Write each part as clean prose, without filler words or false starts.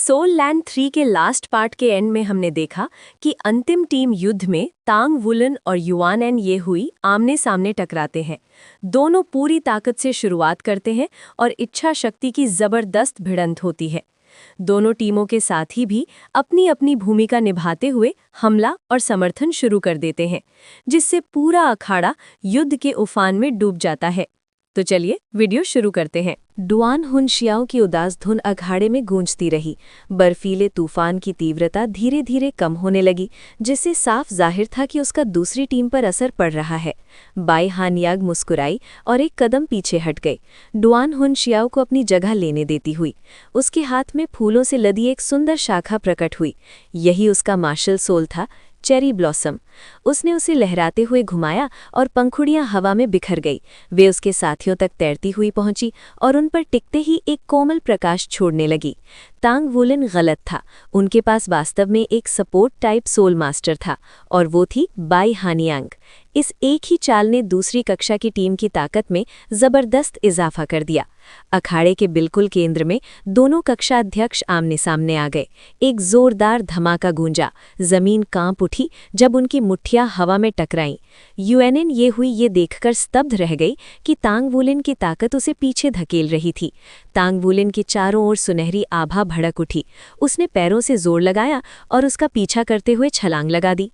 Soul land 3 के last part के and में हमने देखा कि अंतिम टीम युद्ध में तांग वुलन और युआन एन ये हुई आमने सामने टकराते हैं। दोनों पूरी ताकत से शुरुआत करते हैं और इच्छा शक्ति की जबरदस्त भिड़ंत होती है। दोनों टीमों के साथी भी अपनी अपनी भूमिका निभाते हुए हमला और समर्थन शुरू कर देते हैं, जिससे पूरा अखाड़ा युद्ध के उफान में डूब जाता है। तो चलिए वीडियो शुरू करते हैं। डुआन हुनशियाओ की उदास धुन अखाड़े में गूंजती रही। बर्फीले तूफान की तीव्रता धीरे धीरे कम होने लगी, जिससे साफ जाहिर था कि उसका दूसरी टीम पर असर पड़ रहा है। बाई हानयाग मुस्कुराई और एक कदम पीछे हट गई, डुआन हुनशियाओ को अपनी जगह लेने देती हुई। उसके हाथ में फूलों से लदी एक सुंदर शाखा प्रकट हुई। यही उसका मार्शल सोल था, चेरी ब्लॉसम। उसने उसे लहराते हुए घुमाया और पंखुड़ियां हवा में बिखर गई। वे उसके साथियों तक तैरती हुई पहुंची और उन पर टिकते ही एक कोमल प्रकाश छोड़ने लगी। तांग वुलन गलत था। उनके पास वास्तव में एक सपोर्ट टाइप सोल मास्टर था और वो थी बाई हानयांग। इस एक ही चाल ने दूसरी कक्षा की टीम की ताकत में जबरदस्त इजाफा कर दिया। अखाड़े के बिल्कुल केंद्र में दोनों कक्षा अध्यक्ष आमने सामने आ गए। एक जोरदार धमाका गूंजा, जमीन कांप उठी जब उनकी मुट्ठियां हवा में टकराईं। यूएनएन ये हुई ये देखकर स्तब्ध रह गई कि तांग वुलन की ताकत उसे पीछे धकेल रही थी। तांग वुलन की चारों ओर सुनहरी आभा भड़क उठी। उसने पैरों से जोर लगाया और उसका पीछा करते हुए छलांग लगा दी।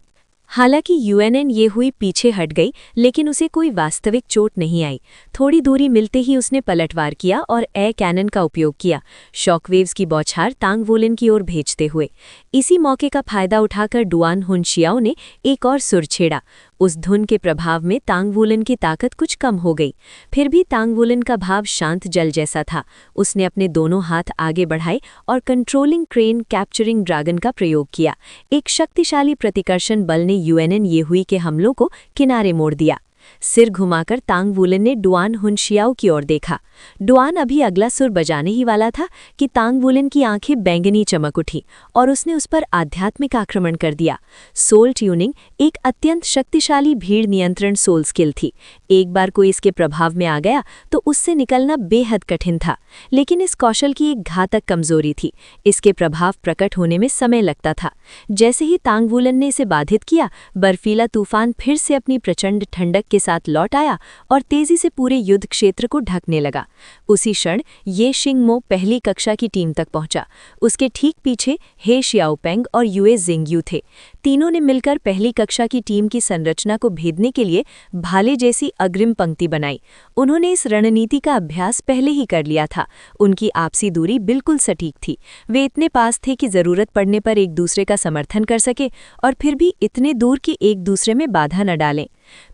हालांकि यूएनएन ये हुई पीछे हट गई, लेकिन उसे कोई वास्तविक चोट नहीं आई। थोड़ी दूरी मिलते ही उसने पलटवार किया और एयर कैनन का उपयोग किया, शॉकवेव्स की बौछार तांग वुलन की ओर भेजते हुए। इसी मौके का फायदा उठाकर डुआन हुनशियाओ ने एक और सुर छेड़ा। उस धुन के प्रभाव में तांग वुलन की ताकत कुछ कम हो गई। फिर भी तांग वुलन का भाव शांत जल जैसा था। उसने अपने दोनों हाथ आगे बढ़ाए और कंट्रोलिंग क्रेन कैप्चरिंग ड्रैगन का प्रयोग किया। एक शक्तिशाली प्रतिकर्षण बल ने यूएनएन ये हुई के हमलों को किनारे मोड़ दिया। सिर घुमाकर तांग वुलन ने डुआन हुनशियाओ की ओर देखा। डुआन अभी अगला सुर बजाने ही वाला था कि तांग वुलन की आंखें बैंगनी चमक उठी और उसने उस पर आध्यात्मिक आक्रमण कर दिया। सोल ट्यूनिंग एक अत्यंत शक्तिशाली भीड़ नियंत्रण सोल स्किल थी। एक बार कोई इसके प्रभाव में आ गया तो उससे निकलना बेहद कठिन था। लेकिन इस कौशल की एक घातक कमजोरी थी, इसके प्रभाव प्रकट होने में समय लगता था। जैसे ही तांग वुलन ने इसे बाधित किया, बर्फीला तूफान फिर से अपनी प्रचंड ठंडक के साथ लौट आया और तेजी से पूरे युद्ध क्षेत्र को ढकने लगा। उसी क्षण ये शिंगमो पहली कक्षा की टीम तक पहुंचा। उसके ठीक पीछे हे शियाओपेंग और युए जिंगयू थे। तीनों ने मिलकर पहली कक्षा की टीम की संरचना को भेदने के लिए भाले जैसी अग्रिम पंक्ति बनाई। उन्होंने इस रणनीति का अभ्यास पहले ही कर लिया था। उनकी आपसी दूरी बिल्कुल सटीक थी। वे इतने पास थे कि जरूरत पड़ने पर एक दूसरे का समर्थन कर सके और फिर भी इतने दूर कि एक दूसरे में बाधा न डालें।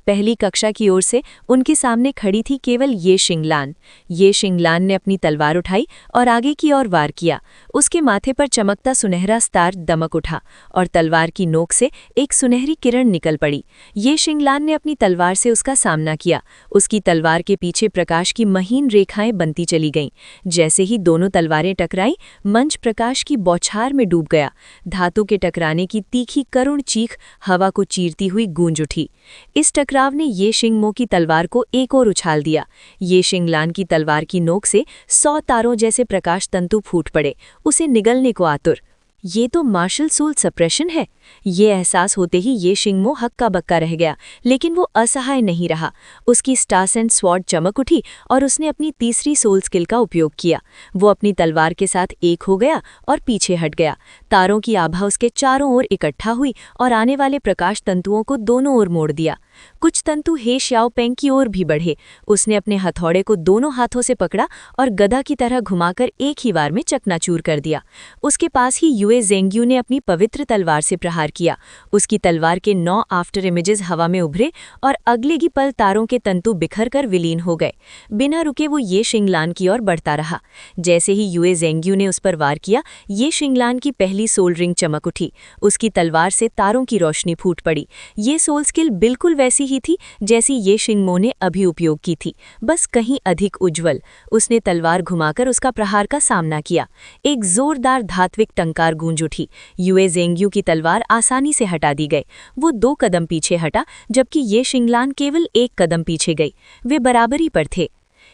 पहली कक्षा की ओर से उनके सामने खड़ी थी केवल ये शिंगलान। ये शिंगलान ने अपनी तलवार उठाई और आगे की ओर वार किया। उसके माथे पर चमकता सुनहरा स्टार दमक उठा और तलवार की नोक से एक सुनहरी किरण निकल पड़ी। ये शिंगलान ने अपनी तलवार से उसका सामना किया। उसकी तलवार के पीछे प्रकाश की महीन रेखाएं बनती चली गईं। जैसे ही दोनों तलवारें टकराईं, मंच प्रकाश की बौछार में डूब गया। धातु के टकराने की तीखी करुण चीख हवा को चीरती हुई गूंज उठी। इस टकराव ने ये शिंगमो की तलवार को एक और उछाल दिया। ये शिंगलान की तलवार की नोक से 100 तारों जैसे प्रकाश तंतु फूट पड़े, उसे निगलने को आतुर। ये तो मार्शल सोल सप्रेशन है। ये एहसास होते ही ये शिंगमो हक्का बक्का रह गया, लेकिन वो असहाय नहीं रहा। उसकी स्टास एंड स्वॉर्ड चमक उठी और उसने अपनी तीसरी सोल स्किल का उपयोग किया। वो अपनी तलवार के साथ एक हो गया और पीछे हट गया। तारों की आभा उसके चारों ओर इकट्ठा हुई और आने वाले प्रकाश तंतुओं को दोनों ओर मोड़ दिया। कुछ तंतु हे शियाओपेंग की ओर भी बढ़े। उसने अपने हथौड़े को दोनों हाथों से पकड़ा और गदा की तरह घुमाकर एक ही बार में चकनाचूर कर दिया। उसके पास ही युए जिंगयू ने अपनी पवित्र तलवार से प्रहार किया। उसकी तलवार के 9 आफ्टर इमेजेस हवा में उभरे और अगले ही पल तारों के तंतु बिखर कर विलीन हो गए। बिना रुके वो ये शिंगलान की ओर बढ़ता रहा। जैसे ही युए जिंगयू ने उस पर वार किया, ये शिंगलान की पहली सोल रिंग चमक उठी। उसकी तलवार से तारों की रोशनी फूट पड़ी। ये सोल स्किल बिल्कुल वैसी ही थी जैसी ये शिंगमो ने अभी उपयोग की थी, बस कहीं अधिक उज्ज्वल। उसने तलवार घुमाकर उसका प्रहार का सामना किया। एक जोरदार धात्विक टंकार गूंज उठी। युए जिंगयू की तलवार आसानी से हटा दी गई। वो 2 कदम पीछे हटा, जबकि ये शिंगलान केवल 1 कदम पीछे गई। वे बराबरी पर थे।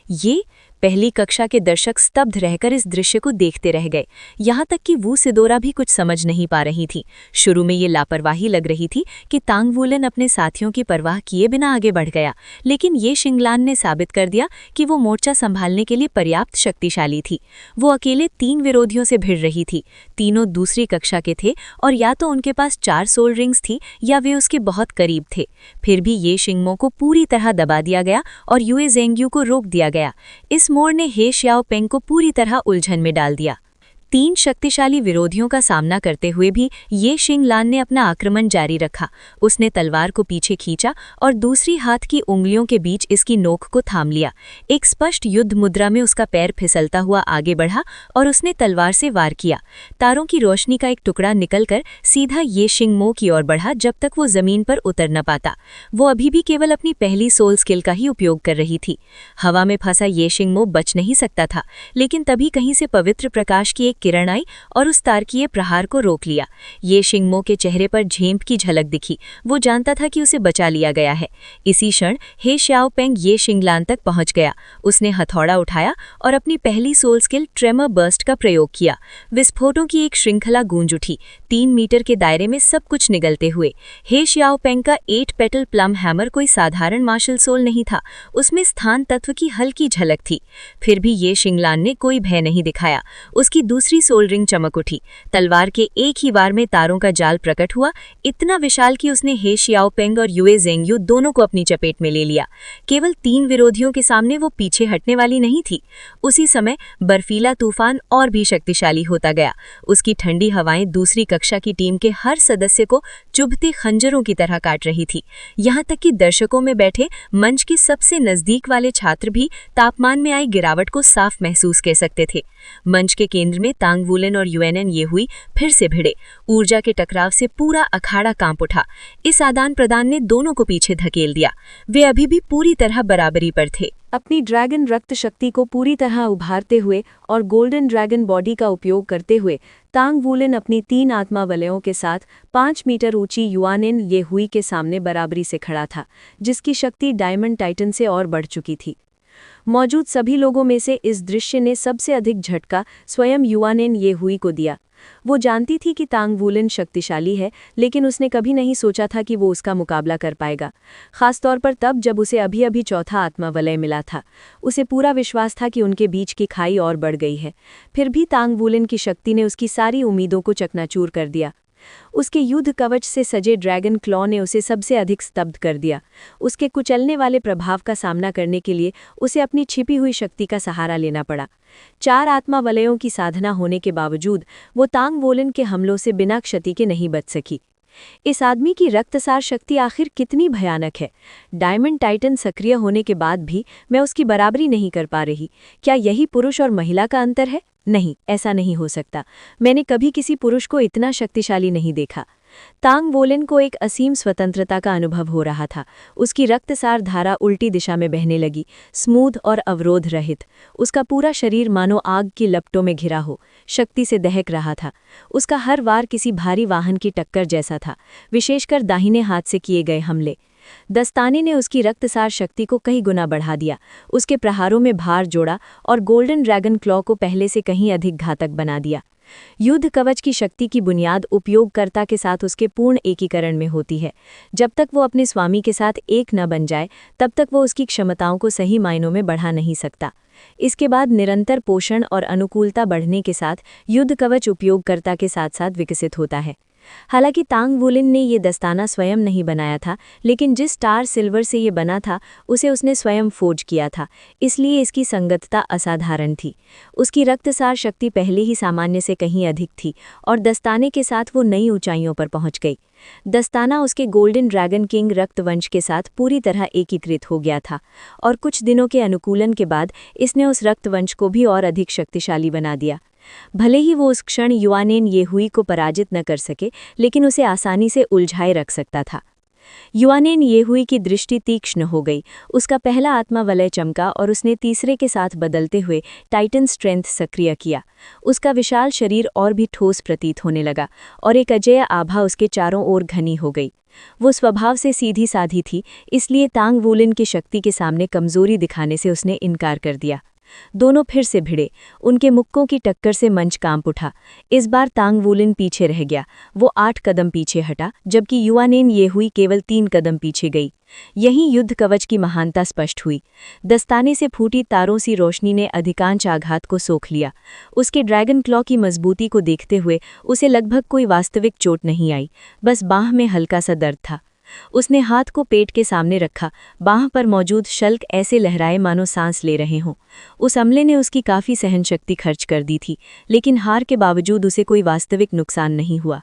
ये पहली कक्षा के दर्शक स्तब्ध रहकर इस दृश्य को देखते रह गए। यहाँ तक कि वू सिदोरा भी कुछ समझ नहीं पा रही थी। शुरू में ये लापरवाही लग रही थी कि तांग वुलन अपने साथियों की परवाह किए बिना आगे बढ़ गया, लेकिन ये शिंगलान ने साबित कर दिया कि वो मोर्चा संभालने के लिए पर्याप्त शक्तिशाली थी। वो अकेले 3 विरोधियों से भिड़ रही थी। तीनों दूसरी कक्षा के थे और या तो उनके पास 4 सोल रिंग्स थी या वे उसके बहुत करीब थे। फिर भी ये शिंगमो को पूरी तरह दबा दिया गया और युए ज़ेंग्यू को रोक दिया गया। इस मोड़ ने हे श्याओपेंग को पूरी तरह उलझन में डाल दिया। 3 शक्तिशाली विरोधियों का सामना करते हुए भी ये शिंगलान ने अपना आक्रमण जारी रखा। उसने तलवार को पीछे खींचा और दूसरी हाथ की उंगलियों के बीच इसकी नोक को थाम लिया। एक स्पष्ट युद्ध मुद्रा में उसका पैर फिसलता हुआ आगे बढ़ा और उसने तलवार से वार किया। तारों की रोशनी का एक टुकड़ा निकलकर सीधा ये शिंगमो की ओर बढ़ा जब तक वो जमीन पर उतर न पाता। वो अभी भी केवल अपनी पहली सोल स्किल का ही उपयोग कर रही थी। हवा में फंसा ये शिंगमो बच नहीं सकता था, लेकिन तभी कहीं से पवित्र प्रकाश की एक किरण आई और उस तारकीय प्रहार को रोक लिया। ये शिंगमो के चेहरे पर झेंप की झलक दिखी। वो जानता था कि उसे बचा लिया गया है। इसी क्षण हे श्याओपेंग ये शिंगलान तक पहुंच गया। उसने हथौड़ा उठाया और अपनी पहली सोल स्किल ट्रेमर बर्स्ट का प्रयोग किया। विस्फोटों की एक श्रृंखला गूंज उठी, 3 मीटर के दायरे में सब कुछ निगलते हुए। हे श्याओपेंग का 8 पेटल प्लम हैमर कोई साधारण मार्शल सोल नहीं था, उसमें स्थान तत्व की हल्की झलक थी। फिर भी ये शिंगलान ने कोई भय नहीं दिखाया। उसकी दूसरी सोल रिंग चमक उठी। तलवार के एक ही वार में तारों का जाल प्रकट हुआ, इतना विशाल कि उसने हे श्याओपेंग और युए ज़ेंग्यू दोनों को अपनी चपेट में ले लिया। केवल 3 विरोधियों के सामने वो पीछे हटने वाली नहीं थी। उसी समय बर्फीला तूफान और भी शक्तिशाली होता गया। उसकी ठंडी हवाएं दूसरी कक्षा की टीम के हर सदस्य को चुभते खंजरों की तरह काट रही थी। यहाँ तक कि दर्शकों में बैठे मंच के सबसे नजदीक वाले छात्र भी तापमान में आई गिरावट को साफ महसूस कर सकते थे। मंच के केंद्र में तांग वुलन और यूएनएन येहुई फिर से भिड़े। ऊर्जा के टकराव से पूरा अखाड़ा कांप उठा। इस आदान प्रदान ने दोनों को पीछे धकेल दिया। वे अभी भी पूरी तरह बराबरी पर थे। अपनी ड्रैगन रक्त शक्ति को पूरी तरह उभारते हुए और गोल्डन ड्रैगन बॉडी का उपयोग करते हुए तांग वुलन अपनी 3 आत्मा वलयों के साथ 5 मीटर ऊंची युआनेन येहुई के सामने बराबरी से खड़ा था, जिसकी शक्ति डायमंड टाइटन से और बढ़ चुकी थी। मौजूद सभी लोगों में से इस दृश्य ने सबसे अधिक झटका स्वयं युआनेन येहुई को दिया। वो जानती थी कि तांग वुलन शक्तिशाली है, लेकिन उसने कभी नहीं सोचा था कि वो उसका मुकाबला कर पाएगा, खासतौर पर तब जब उसे अभी अभी चौथा आत्मा वलय मिला था। उसे पूरा विश्वास था कि उनके बीच की खाई और बढ़ गई है। फिर भी तांग वुलन की शक्ति ने उसकी सारी उम्मीदों को चकनाचूर कर दिया। उसके युद्ध कवच से सजे ड्रैगन क्लॉ ने उसे सबसे अधिक स्तब्ध कर दिया। उसके कुचलने वाले प्रभाव का सामना करने के लिए उसे अपनी छिपी हुई शक्ति का सहारा लेना पड़ा। 4 आत्मा वलयों की साधना होने के बावजूद वो तांग वुलन के हमलों से बिना क्षति के नहीं बच सकी। इस आदमी की रक्तसार शक्ति आखिर कितनी भयानक है। डायमंड टाइटन सक्रिय होने के बाद भी मैं उसकी बराबरी नहीं कर पा रही। क्या यही पुरुष और महिला का अंतर है? नहीं, ऐसा नहीं हो सकता। मैंने कभी किसी पुरुष को इतना शक्तिशाली नहीं देखा। तांग वुलन को एक असीम स्वतंत्रता का अनुभव हो रहा था। उसकी रक्तसार धारा उल्टी दिशा में बहने लगी, स्मूथ और अवरोध रहित। उसका पूरा शरीर मानो आग की लपटों में घिरा हो, शक्ति से दहक रहा था। उसका हर वार किसी भारी वाहन की टक्कर जैसा था, विशेषकर दाहिने हाथ से किए गए हमले। दस्ताने ने उसकी रक्तसार शक्ति को कई गुना बढ़ा दिया, उसके प्रहारों में भार जोड़ा और गोल्डन ड्रैगन क्लॉ को पहले से कहीं अधिक घातक बना दिया। युद्ध कवच की शक्ति की बुनियाद उपयोगकर्ता के साथ उसके पूर्ण एकीकरण में होती है। जब तक वो अपने स्वामी के साथ एक न बन जाए, तब तक वो उसकी क्षमताओं को सही मायनों में बढ़ा नहीं सकता। इसके बाद निरंतर पोषण और अनुकूलता बढ़ने के साथ युद्ध कवच उपयोगकर्ता के साथ साथ विकसित होता है। हालांकि तांग वुलन ने ये दस्ताना स्वयं नहीं बनाया था, लेकिन जिस स्टार सिल्वर से ये बना था उसे उसने स्वयं फोर्ज किया था, इसलिए इसकी संगतता असाधारण थी। उसकी रक्तसार शक्ति पहले ही सामान्य से कहीं अधिक थी और दस्ताने के साथ वो नई ऊंचाइयों पर पहुंच गई। दस्ताना उसके गोल्डन ड्रैगन किंग रक्तवंश के साथ पूरी तरह एकीकृत हो गया था और कुछ दिनों के अनुकूलन के बाद इसने उस रक्तवंश को भी और अधिक शक्तिशाली बना दिया। भले ही वो उस क्षण युआनेन येहुई को पराजित न कर सके, लेकिन उसे आसानी से उलझाए रख सकता था। युआनेन येहुई की दृष्टि तीक्ष्ण हो गई। उसका पहला आत्मा वलय चमका और उसने तीसरे के साथ बदलते हुए टाइटन स्ट्रेंथ सक्रिय किया। उसका विशाल शरीर और भी ठोस प्रतीत होने लगा और एक अजेय आभा उसके चारों ओर घनी हो गई। वो स्वभाव से सीधी साधी थी, इसलिए तांग वुलन की शक्ति के सामने कमजोरी दिखाने से उसने इनकार कर दिया। दोनों फिर से भिड़े। उनके मुक्कों की टक्कर से मंच कांप उठा। इस बार तांग वुलिन पीछे रह गया। वो 8 कदम पीछे हटा, जबकि युआनेन येहुई केवल 3 कदम पीछे गई। यहीं युद्ध कवच की महानता स्पष्ट हुई। दस्ताने से फूटी तारों सी रोशनी ने अधिकांश आघात को सोख लिया। उसके ड्रैगन क्लॉ की मजबूती को देखते हुए उसे लगभग कोई वास्तविक चोट नहीं आई, बस बांह में हल्का सा दर्द था। उसने हाथ को पेट के सामने रखा। बांह पर मौजूद शल्क ऐसे लहराए मानो सांस ले रहे हों। उस हमले ने उसकी काफ़ी सहनशक्ति खर्च कर दी थी, लेकिन हार के बावजूद उसे कोई वास्तविक नुकसान नहीं हुआ।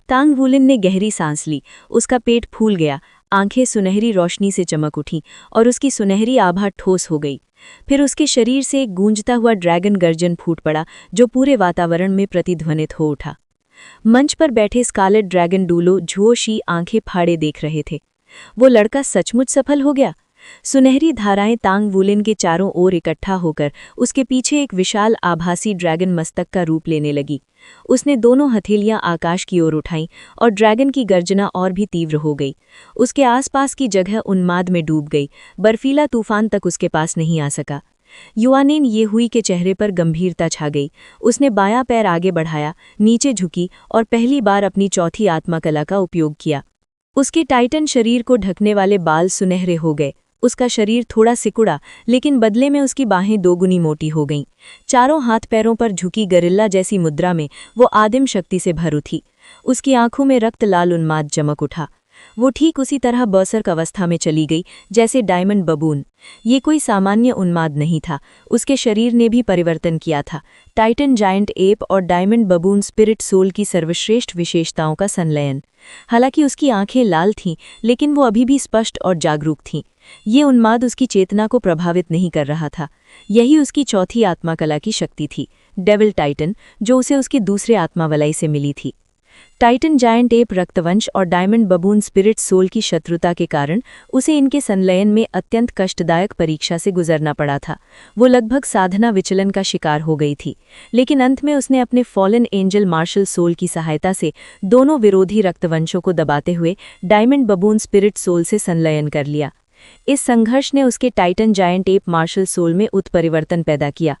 तांग वुलिन ने गहरी सांस ली। उसका पेट फूल गया, आंखें सुनहरी रोशनी से चमक उठीं और उसकी सुनहरी आभा ठोस हो गई। फिर उसके शरीर से एक गूंजता हुआ ड्रैगन गर्जन फूट पड़ा, जो पूरे वातावरण में प्रतिध्वनित हो उठा। मंच पर बैठे स्कारलेट ड्रैगन डूलो झुओशी आंखें फाड़े देख रहे थे। वो लड़का सचमुच सफल हो गया। सुनहरी धाराएं तांग वुलिन के चारों ओर इकट्ठा होकर उसके पीछे एक विशाल आभासी ड्रैगन मस्तक का रूप लेने लगी। उसने दोनों हथेलियां आकाश की ओर उठाईं और ड्रैगन की गर्जना और भी तीव्र हो गई। उसके आसपास की जगह उन्माद में डूब गई। बर्फीला तूफान तक उसके पास नहीं आ सका। युआनेन येहुई के चेहरे पर गंभीरता छा गई। उसने बायां पैर आगे बढ़ाया, नीचे झुकी और पहली बार अपनी चौथी आत्मा कला का उपयोग किया। उसके टाइटन शरीर को ढकने वाले बाल सुनहरे हो गए। उसका शरीर थोड़ा सिकुड़ा, लेकिन बदले में उसकी बाहें दोगुनी मोटी हो गईं। चारों हाथ पैरों पर झुकी गरिल्ला जैसी मुद्रा में वो आदिम शक्ति से भर उठी। उसकी आंखों में रक्त लाल उन्माद चमक उठा। वो ठीक उसी तरह बर्सर्क अवस्था में चली गई जैसे डायमंड बबून। ये कोई सामान्य उन्माद नहीं था, उसके शरीर ने भी परिवर्तन किया था। टाइटन जायंट एप और डायमंड बबून स्पिरिट सोल की सर्वश्रेष्ठ विशेषताओं का संलयन। हालांकि उसकी आंखें लाल थीं, लेकिन वो अभी भी स्पष्ट और जागरूक थीं। ये उन्माद उसकी चेतना को प्रभावित नहीं कर रहा था। यही उसकी चौथी आत्मा कला की शक्ति थी, डेविल टाइटन, जो उसे उसके दूसरे आत्मा वलय से मिली थी। टाइटन जायंट एप रक्तवंश और डायमंड बबून स्पिरिट सोल की शत्रुता के कारण उसे इनके संलयन में अत्यंत कष्टदायक परीक्षा से गुजरना पड़ा था। वो लगभग साधना विचलन का शिकार हो गई थी, लेकिन अंत में उसने अपने फॉलन एंजल मार्शल सोल की सहायता से दोनों विरोधी रक्तवंशों को दबाते हुए डायमंड बबून स्पिरिट सोल से संलयन कर लिया। इस संघर्ष ने उसके titan giant ape martial soul में उत्परिवर्तन पैदा किया।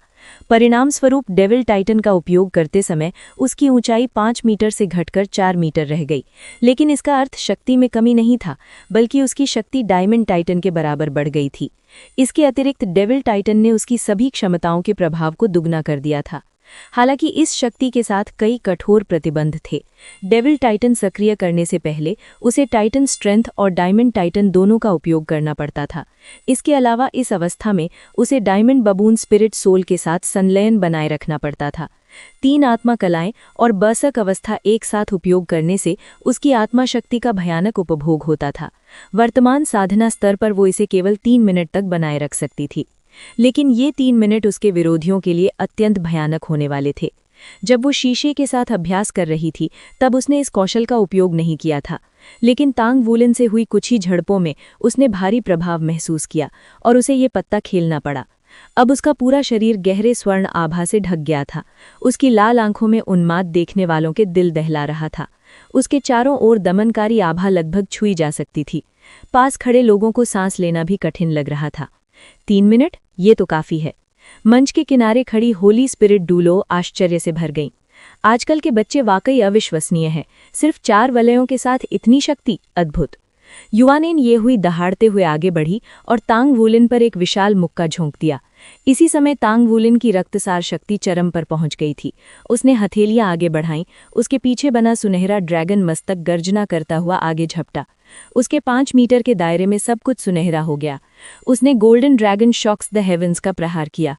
परिणाम स्वरूप डेविल टाइटन का उपयोग करते समय उसकी ऊंचाई 5 मीटर से घटकर 4 मीटर रह गई। लेकिन इसका अर्थ शक्ति में कमी नहीं था, बल्कि उसकी शक्ति डायमंड टाइटन के बराबर बढ़ गई थी। इसके अतिरिक्त डेविल टाइटन ने उसकी सभी क्षमताओं के प्रभाव को दुगना कर दिया था। हालांकि इस शक्ति के साथ कई कठोर प्रतिबंध थे। डेविल टाइटन सक्रिय करने से पहले उसे टाइटन स्ट्रेंथ और डायमंड टाइटन दोनों का उपयोग करना पड़ता था। इसके अलावा इस अवस्था में उसे डायमंड बबून स्पिरिट सोल के साथ संलयन बनाए रखना पड़ता था। 3 आत्मा कलाएं और बर्सर्क अवस्था एक साथ उपयोग करने से उसकी आत्मा शक्ति का भयानक उपभोग होता था। वर्तमान साधना स्तर पर वो इसे केवल 3 मिनट तक बनाए रख सकती थी, लेकिन ये 3 मिनट उसके विरोधियों के लिए अत्यंत भयानक होने वाले थे। जब वो शीशे के साथ अभ्यास कर रही थी, तब उसने इस कौशल का उपयोग नहीं किया था, लेकिन तांग वुलिन से हुई कुछ ही झड़पों में उसने भारी प्रभाव महसूस किया और उसे ये पत्ता खेलना पड़ा। अब उसका पूरा शरीर गहरे स्वर्ण आभा से ढक गया था। उसकी लाल आंखों में उन्माद देखने वालों के दिल दहला रहा था। उसके चारों ओर दमनकारी आभा लगभग छुई जा सकती थी। पास खड़े लोगों को सांस लेना भी कठिन लग रहा था। 3 मिनट, ये तो काफी है। मंच के किनारे खड़ी होली स्पिरिट डूलो आश्चर्य से भर गईं। आजकल के बच्चे वाकई अविश्वसनीय हैं। सिर्फ 4 वलयों के साथ इतनी शक्ति, अद्भुत। युआनेन येहुई दहाड़ते हुए आगे बढ़ी और तांग वुलिन पर एक विशाल मुक्का झोंक दिया। इसी समय तांग वुलिन की रक्तसार शक्ति चरम पर पहुंच गई थी। उसने हथेलियां आगे बढ़ाईं। उसके पीछे बना सुनहरा ड्रैगन मस्तक गर्जना करता हुआ आगे झपटा। उसके 5 मीटर के दायरे में सब कुछ सुनहरा हो गया। उसने golden dragon shocks the heavens का प्रहार किया।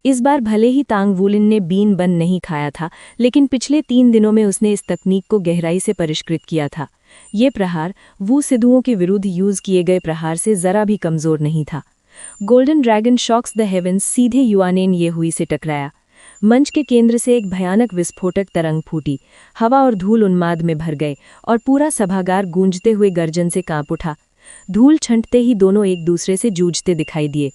इस बार भले ही तांग वुलिन ने बीन बन नहीं खाया था, लेकिन पिछले 3 दिनों में उसने इस तकनीक को गहराई से परिष्कृत किया था। ये प्रहार वू सिद्धुओं के विरुद्ध यूज किए गए प्रहार से जरा भी कमजोर नहीं था। Golden dragon shocks the heavens सीधे युआनेन येहुई से टकराया। मंच के केंद्र से एक भयानक विस्फोटक तरंग फूटी। हवा और धूल उन्माद में भर गए और पूरा सभागार गूंजते हुए गर्जन से कांप उठा। धूल छंटते ही दोनों एक दूसरे से जूझते दिखाई दिए।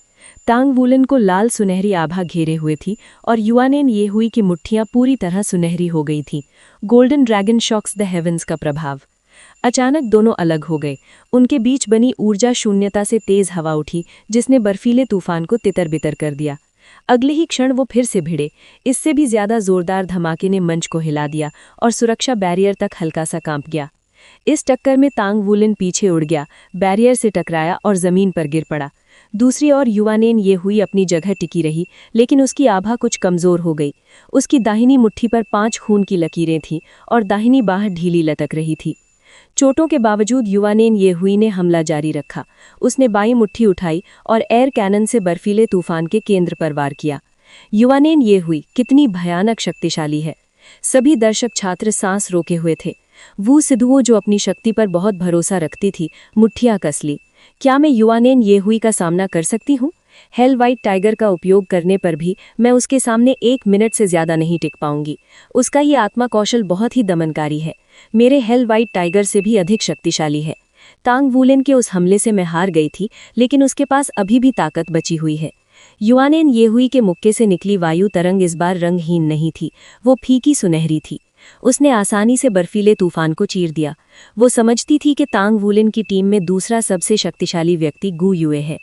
तांग वुलिन को लाल सुनहरी आभा घेरे हुए थी और युआनेन येहुई की मुट्ठियां पूरी तरह सुनहरी हो गई थीं। Golden dragon shocks the heavens का प्रभाव। अचानक दोनों अलग हो गए। उनके बीच बनी ऊर्जा शून्यता से तेज हवा उठी, जिसने बर्फीले तूफान को तितर बितर कर दिया। अगले ही क्षण वो फिर से भिड़े। इससे भी ज्यादा जोरदार धमाके ने मंच को हिला दिया और सुरक्षा बैरियर तक हल्का सा कांप गया। इस टक्कर में तांग वुलिन पीछे उड़ गया, बैरियर से टकराया और जमीन पर गिर पड़ा। दूसरी ओर युवानेन ये हुई अपनी जगह टिकी रही, लेकिन उसकी आभा कुछ कमजोर हो गई। उसकी दाहिनी मुट्ठी पर 5 खून की लकीरें थीं और दाहिनी बाह ढीली लटक रही थी। चोटों के बावजूद युवानेन ये हुई ने हमला जारी रखा। उसने बाईं मुट्ठी उठाई और एयर कैनन से बर्फीले तूफान के केंद्र पर वार किया। युवानेन ये हुई कितनी भयानक शक्तिशाली है। सभी दर्शक छात्र सांस रोके हुए थे। वू सिद्धुओं जो अपनी शक्ति पर बहुत भरोसा रखती थी, मुट्ठियां कस ली। क्या मैं युवानेन ये हुई का सामना कर सकती हूँ? हेल वाइट टाइगर का उपयोग करने पर भी मैं उसके सामने 1 मिनट से ज्यादा नहीं टिक पाऊंगी। उसका ये आत्मा कौशल बहुत ही दमनकारी है, मेरे हेल वाइट टाइगर से भी अधिक शक्तिशाली है। तांग वुलिन के उस हमले से मैं हार गई थी, लेकिन उसके पास अभी भी ताकत बची हुई है। युवानेन ये हुई के मुक्के से निकली वायु तरंग इस बार रंगहीन नहीं थी, वो फीकी सुनहरी थी। उसने आसानी से बर्फीले तूफान को चीर दिया। वो समझती थी कि तांग वुलिन की टीम में दूसरा सबसे शक्तिशाली व्यक्ति गु युए है।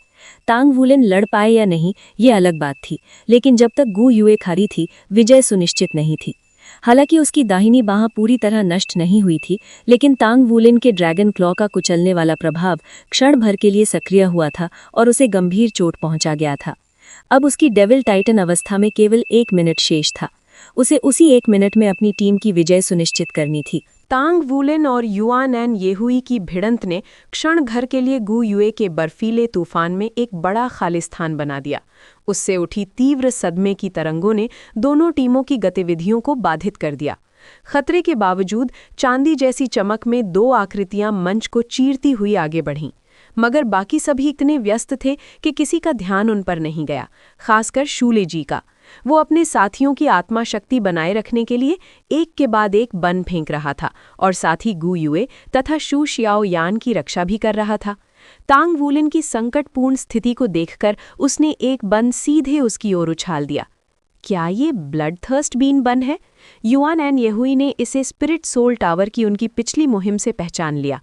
तांग वुलिन लड़ पाए या नहीं, ये अलग बात थी, लेकिन जब तक गु युए खड़ी थी, विजय सुनिश्चित नहीं थी। हालांकि उसकी दाहिनी बाह पूरी तरह नष्ट नहीं हुई थी, लेकिन तांग वुलिन के ड्रैगन क्लॉ का कुचलने वाला प्रभाव क्षण भर के लिए सक्रिय हुआ था और उसे गंभीर चोट पहुंचा गया था। अब उसकी डेविल टाइटन अवस्था में केवल 1 मिनट शेष था। उसे उसी 1 मिनट में अपनी टीम की विजय सुनिश्चित करनी थी। तांग वुलिन और युआनएन येहुई की भिड़ंत ने क्षण भर के लिए गु युए के बर्फीले तूफान में एक बड़ा खालिस्तान बना दिया। उससे उठी तीव्र सदमे की तरंगों ने दोनों टीमों की गतिविधियों को बाधित कर दिया। खतरे के बावजूद चांदी जैसी चमक में 2 आकृतियां मंच को चीरती हुई आगे बढ़ीं, मगर बाकी सभी इतने व्यस्त थे कि किसी का ध्यान उन पर नहीं गया, खासकर शूले जी का। वो अपने साथियों की आत्मा शक्ति बनाए रखने के लिए एक के बाद एक बन फेंक रहा था और साथ ही गु युए तथा शू शियाओ यान की रक्षा भी कर रहा था। तांग वुलिन की संकटपूर्ण स्थिति को देखकर उसने एक बन सीधे उसकी ओर उछाल दिया। क्या ये ब्लड थर्स्ट बीन बन है? युआनएन येहुई ने इसे स्पिरिट सोल टावर की उनकी पिछली मुहिम से पहचान लिया।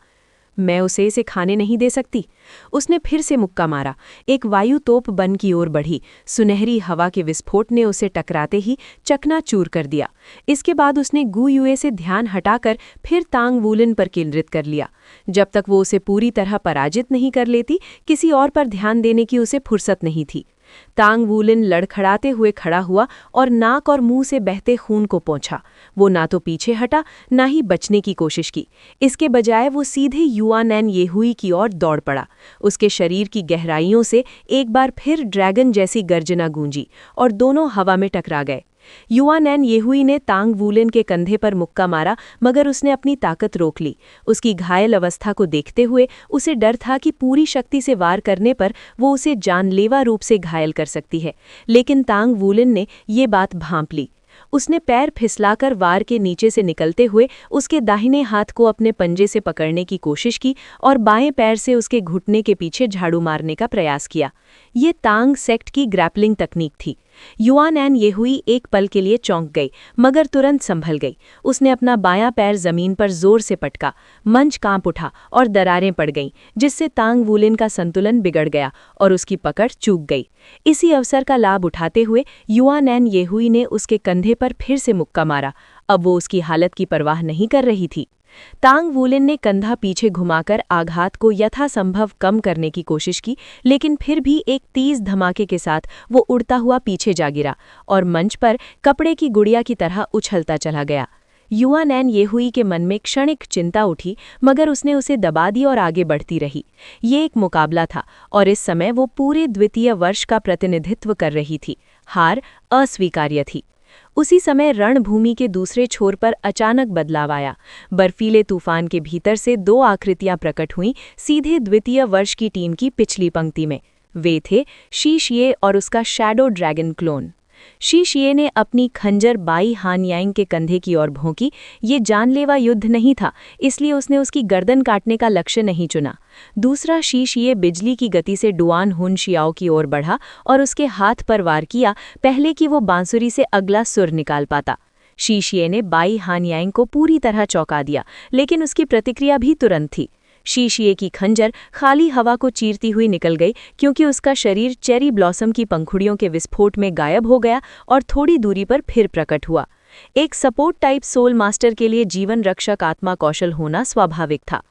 मैं उसे इसे खाने नहीं दे सकती। उसने फिर से मुक्का मारा। एक वायु तोप बन की ओर बढ़ी। सुनहरी हवा के विस्फोट ने उसे टकराते ही चकनाचूर कर दिया। इसके बाद उसने गु युए से ध्यान हटाकर फिर तांग वुलिन पर केंद्रित कर लिया। जब तक वो उसे पूरी तरह पराजित नहीं कर लेती, किसी और पर ध्यान देने की उसे फुर्सत नहीं थी। तांग वुलिन लड़खड़ाते हुए खड़ा हुआ और नाक और मुंह से बहते खून को पोंछा। वो ना तो पीछे हटा, ना ही बचने की कोशिश की। इसके बजाय वो सीधे युआनएन येहुई की ओर दौड़ पड़ा। उसके शरीर की गहराइयों से एक बार फिर ड्रैगन जैसी गर्जना गूंजी और दोनों हवा में टकरा गए। युआनएन येहुई ने तांग वुलिन के कंधे पर मुक्का मारा, मगर उसने अपनी ताकत रोक ली। उसकी घायल अवस्था को देखते हुए उसे डर था कि पूरी शक्ति से वार करने पर वो उसे जानलेवा रूप से घायल कर सकती है, लेकिन तांग वुलिन ने ये बात भांप ली। उसने पैर फिसलाकर वार के नीचे से निकलते हुए उसके दाहिने हाथ को अपने पंजे से पकड़ने की कोशिश की और बाएं पैर से उसके घुटने के पीछे झाड़ू मारने का प्रयास किया। ये तांग सेक्ट की ग्रैपलिंग तकनीक थी। युआनएन येहुई एक पल के लिए चौंक गई, मगर तुरंत संभल गई। उसने अपना बायां पैर जमीन पर जोर से पटका। मंच कांप उठा और दरारें पड़ गईं, जिससे तांग वुलिन का संतुलन बिगड़ गया और उसकी पकड़ चूक गई। इसी अवसर का लाभ उठाते हुए युआनएन येहुई ने उसके कंधे पर फिर से मुक्का मारा। अब वो उसकी हालत की परवाह नहीं कर रही थी। तांग वुलिन ने कंधा पीछे घुमाकर आघात को यथासंभव कम करने की कोशिश की, लेकिन फिर भी एक तेज धमाके के साथ वो उड़ता हुआ पीछे जा गिरा और मंच पर कपड़े की गुड़िया की तरह उछलता चला गया। युआनएन येहुई के मन में क्षणिक चिंता उठी, मगर उसने उसे दबा दी और आगे बढ़ती रही। ये एक मुकाबला था और इस समय वो पूरे द्वितीय वर्ष का प्रतिनिधित्व कर रही थी। हार अस्वीकार्य थी। उसी समय रणभूमि के दूसरे छोर पर अचानक बदलाव आया। बर्फीले तूफान के भीतर से 2 आकृतियां प्रकट हुईं, सीधे द्वितीय वर्ष की टीम की पिछली पंक्ति में। वे थे शी शिए और उसका शैडो ड्रैगन क्लोन। शी शिए ने अपनी खंजर बाई हान यांग के कंधे की ओर भोंकी। ये जानलेवा युद्ध नहीं था, इसलिए उसने उसकी गर्दन काटने का लक्ष्य नहीं चुना। दूसरा शी शिए बिजली की गति से डुआन हुन शियाओ की ओर बढ़ा और उसके हाथ पर वार किया, पहले कि वो बांसुरी से अगला सुर निकाल पाता। शी शिए ने बाई हान यांग को पूरी तरह चौंका दिया, लेकिन उसकी प्रतिक्रिया भी तुरंत थी। शीशिये की खंजर खाली हवा को चीरती हुई निकल गई क्योंकि उसका शरीर चेरी ब्लॉसम की पंखुड़ियों के विस्फोट में गायब हो गया और थोड़ी दूरी पर फिर प्रकट हुआ। एक सपोर्ट टाइप सोल मास्टर के लिए जीवन रक्षक आत्मा कौशल होना स्वाभाविक था।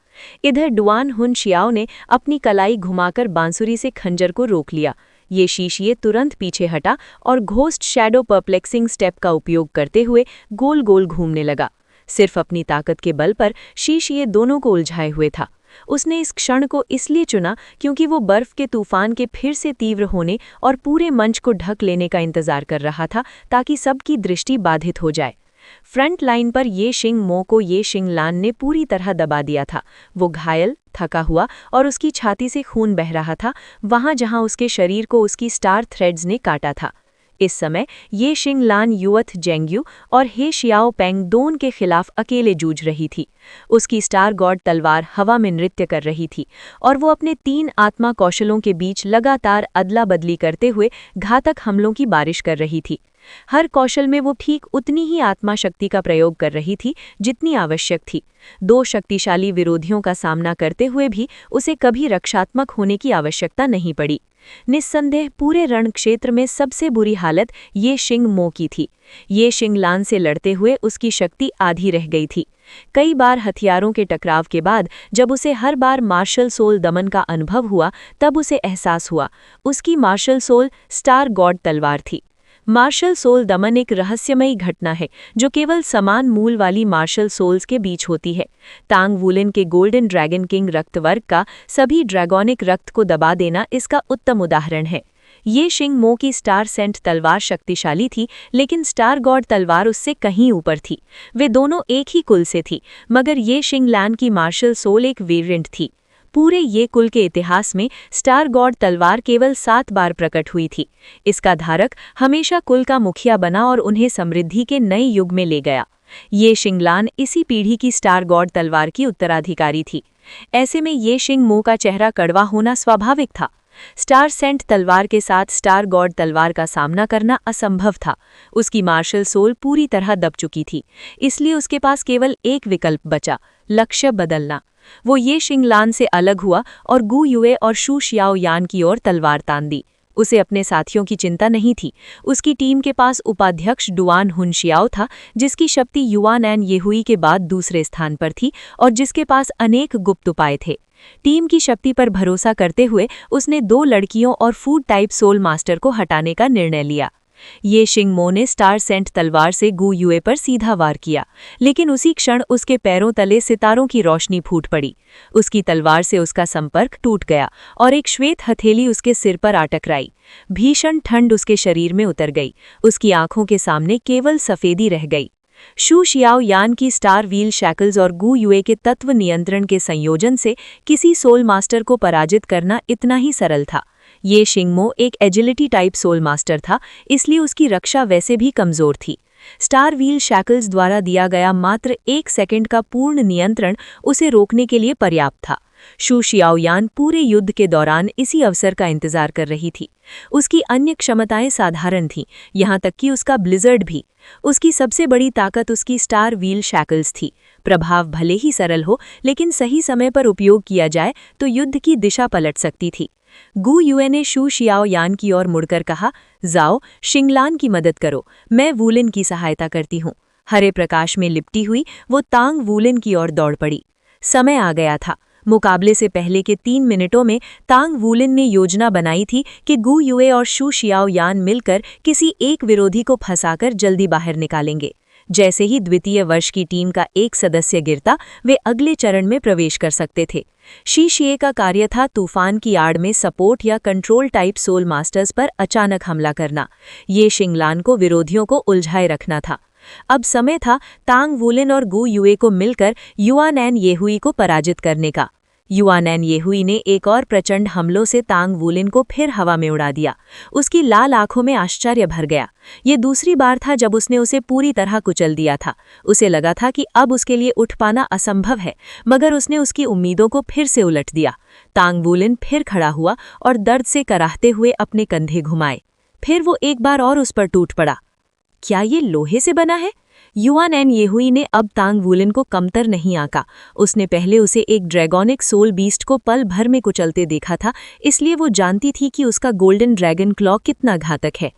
इधर डुआन हुन शियाओ ने अपनी कलाई घुमाकर बांसुरी से खंजर को रोक लिया। ये शीशिये तुरंत पीछे हटा और घोस्ट शैडो परप्लेक्सिंग स्टेप का उपयोग करते हुए गोल गोल घूमने लगा। सिर्फ अपनी ताकत के बल पर शीशिये दोनों को उलझाए हुए था। उसने इस क्षण को इसलिए चुना क्योंकि वो बर्फ के तूफान के फिर से तीव्र होने और पूरे मंच को ढक लेने का इंतजार कर रहा था ताकि सबकी दृष्टि बाधित हो जाए। फ्रंट लाइन पर ये शिंग मो को ये शिंग लान ने पूरी तरह दबा दिया था। वो घायल, थका हुआ और उसकी छाती से खून बह रहा था, वहां जहां उसके शरीर को उसकी स्टार थ्रेड्स ने काटा था। इस समय ये शिंग लान युअथ जेंग्यू और हे शियाओ पेंग दोन के खिलाफ अकेले जूझ रही थी। उसकी स्टार गॉड तलवार हवा में नृत्य कर रही थी और वो अपने 3 आत्मा कौशलों के बीच लगातार अदला बदली करते हुए घातक हमलों की बारिश कर रही थी। हर कौशल में वो ठीक उतनी ही आत्मा शक्ति का प्रयोग कर रही थी जितनी आवश्यक थी। 2 शक्तिशाली विरोधियों का सामना करते हुए भी उसे कभी रक्षात्मक होने की आवश्यकता नहीं पड़ी। निस्संदेह पूरे रण क्षेत्र में सबसे बुरी हालत ये शिंग मो की थी। ये शिंग लान से लड़ते हुए उसकी शक्ति आधी रह गई थी। कई बार हथियारों के टकराव के बाद जब उसे हर बार मार्शल सोल दमन का अनुभव हुआ तब उसे एहसास हुआ उसकी मार्शल सोल स्टार गॉड तलवार थी। मार्शल सोल दमन एक रहस्यमयी घटना है जो केवल समान मूल वाली मार्शल सोल्स के बीच होती है। तांग वुलिन के गोल्डन ड्रैगन किंग रक्तवर्ग का सभी ड्रैगोनिक रक्त को दबा देना इसका उत्तम उदाहरण है। ये शिंग मो की स्टार सेंट तलवार शक्तिशाली थी, लेकिन स्टार गॉड तलवार उससे कहीं ऊपर थी। वे दोनों एक ही कुल से थी, मगर ये शिंग लान की मार्शल सोल एक वेरिएंट थी। पूरे ये कुल के इतिहास में स्टार गॉड तलवार केवल 7 बार प्रकट हुई थी। इसका धारक हमेशा कुल का मुखिया बना और उन्हें समृद्धि के नए युग में ले गया। ये शिंगलान इसी पीढ़ी की स्टार गॉड तलवार की उत्तराधिकारी थी। ऐसे में ये शिंग मो का चेहरा कड़वा होना स्वाभाविक था। स्टार सेंट तलवार के साथ स्टार गॉड तलवार का सामना करना असंभव था। उसकी मार्शल सोल पूरी तरह दब चुकी थी, इसलिए उसके पास केवल एक विकल्प बचा, लक्ष्य बदलना। वो ये शिंगलान से अलग हुआ और गु युए और शू शियाओ यान की ओर तलवार तान दी। उसे अपने साथियों की चिंता नहीं थी। उसकी टीम के पास उपाध्यक्ष डुआन हुन शियाओ था, जिसकी शक्ति युआन एन येहुई के बाद दूसरे स्थान पर थी और जिसके पास अनेक गुप्त उपाय थे। टीम की शक्ति पर भरोसा करते हुए उसने 2 लड़कियों और फूड टाइप सोल मास्टर को हटाने का निर्णय लिया। ये शिंग मो ने स्टार सेंट तलवार से गु युए पर सीधा वार किया, लेकिन उसी क्षण उसके पैरों तले सितारों की रोशनी फूट पड़ी। उसकी तलवार से उसका संपर्क टूट गया और एक श्वेत हथेली उसके सिर पर आ टकराई। भीषण ठंड उसके शरीर में उतर गई। उसकी आंखों के सामने केवल सफेदी रह गई। शू शियाओ यान की स्टार व्हील शैकल्स और गु युए के तत्व नियंत्रण के संयोजन से किसी सोल मास्टर को पराजित करना इतना ही सरल था। ये शिंग मो एक एजिलिटी टाइप सोल मास्टर था, इसलिए उसकी रक्षा वैसे भी कमजोर थी। स्टार व्हील शैकल्स द्वारा दिया गया मात्र 1 सेकंड का पूर्ण नियंत्रण उसे रोकने के लिए पर्याप्त था। शू शियाओ यान पूरे युद्ध के दौरान इसी अवसर का इंतजार कर रही थी। उसकी अन्य क्षमताएं साधारण थीं, यहाँ तक कि उसका ब्लिजर्ड भी। उसकी सबसे बड़ी ताकत उसकी स्टार व्हील शैकल्स थी। प्रभाव भले ही सरल हो, लेकिन सही समय पर उपयोग किया जाए तो युद्ध की दिशा पलट सकती थी। गु युए ने शू शियाओ यान की ओर मुड़कर कहा, जाओ शिंगलान की मदद करो, मैं वुलिन की सहायता करती हूँ। हरे प्रकाश में लिपटी हुई वो तांग वुलिन की ओर दौड़ पड़ी। समय आ गया था। मुकाबले से पहले के 3 मिनटों में तांग वुलिन ने योजना बनाई थी कि गु युए और शू शियाओ यान मिलकर किसी एक विरोधी को फंसाकर जल्दी बाहर निकालेंगे। जैसे ही द्वितीय वर्ष की टीम का एक सदस्य गिरता, वे अगले चरण में प्रवेश कर सकते थे। शीशिये का कार्य था तूफान की आड़ में सपोर्ट या कंट्रोल टाइप सोल मास्टर्स पर अचानक हमला करना। ये शिंगलान को विरोधियों को उलझाए रखना था। अब समय था तांग वुलिन और गु युए को मिलकर युआन एन येहुई को पराजित करने का। युआन एन येहुई ने एक और प्रचंड हमलों से तांग वुलिन को फिर हवा में उड़ा दिया। उसकी लाल आंखों में आश्चर्य भर गया। ये दूसरी बार था जब उसने उसे पूरी तरह कुचल दिया था। उसे लगा था कि अब उसके लिए उठ पाना असंभव है, मगर उसने उसकी उम्मीदों को फिर से उलट दिया। तांग वुलिन फिर खड़ा हुआ और दर्द से कराहते हुए अपने कंधे घुमाए। फिर वो एक बार और उस पर टूट पड़ा। क्या ये लोहे से बना है? युआनएन येहुई ने अब तांग वुलिन को कमतर नहीं आंका। उसने पहले उसे एक ड्रैगोनिक सोल बीस्ट को पल भर में कुचलते देखा था, इसलिए वो जानती थी कि उसका गोल्डन ड्रैगन क्लॉ कितना घातक है।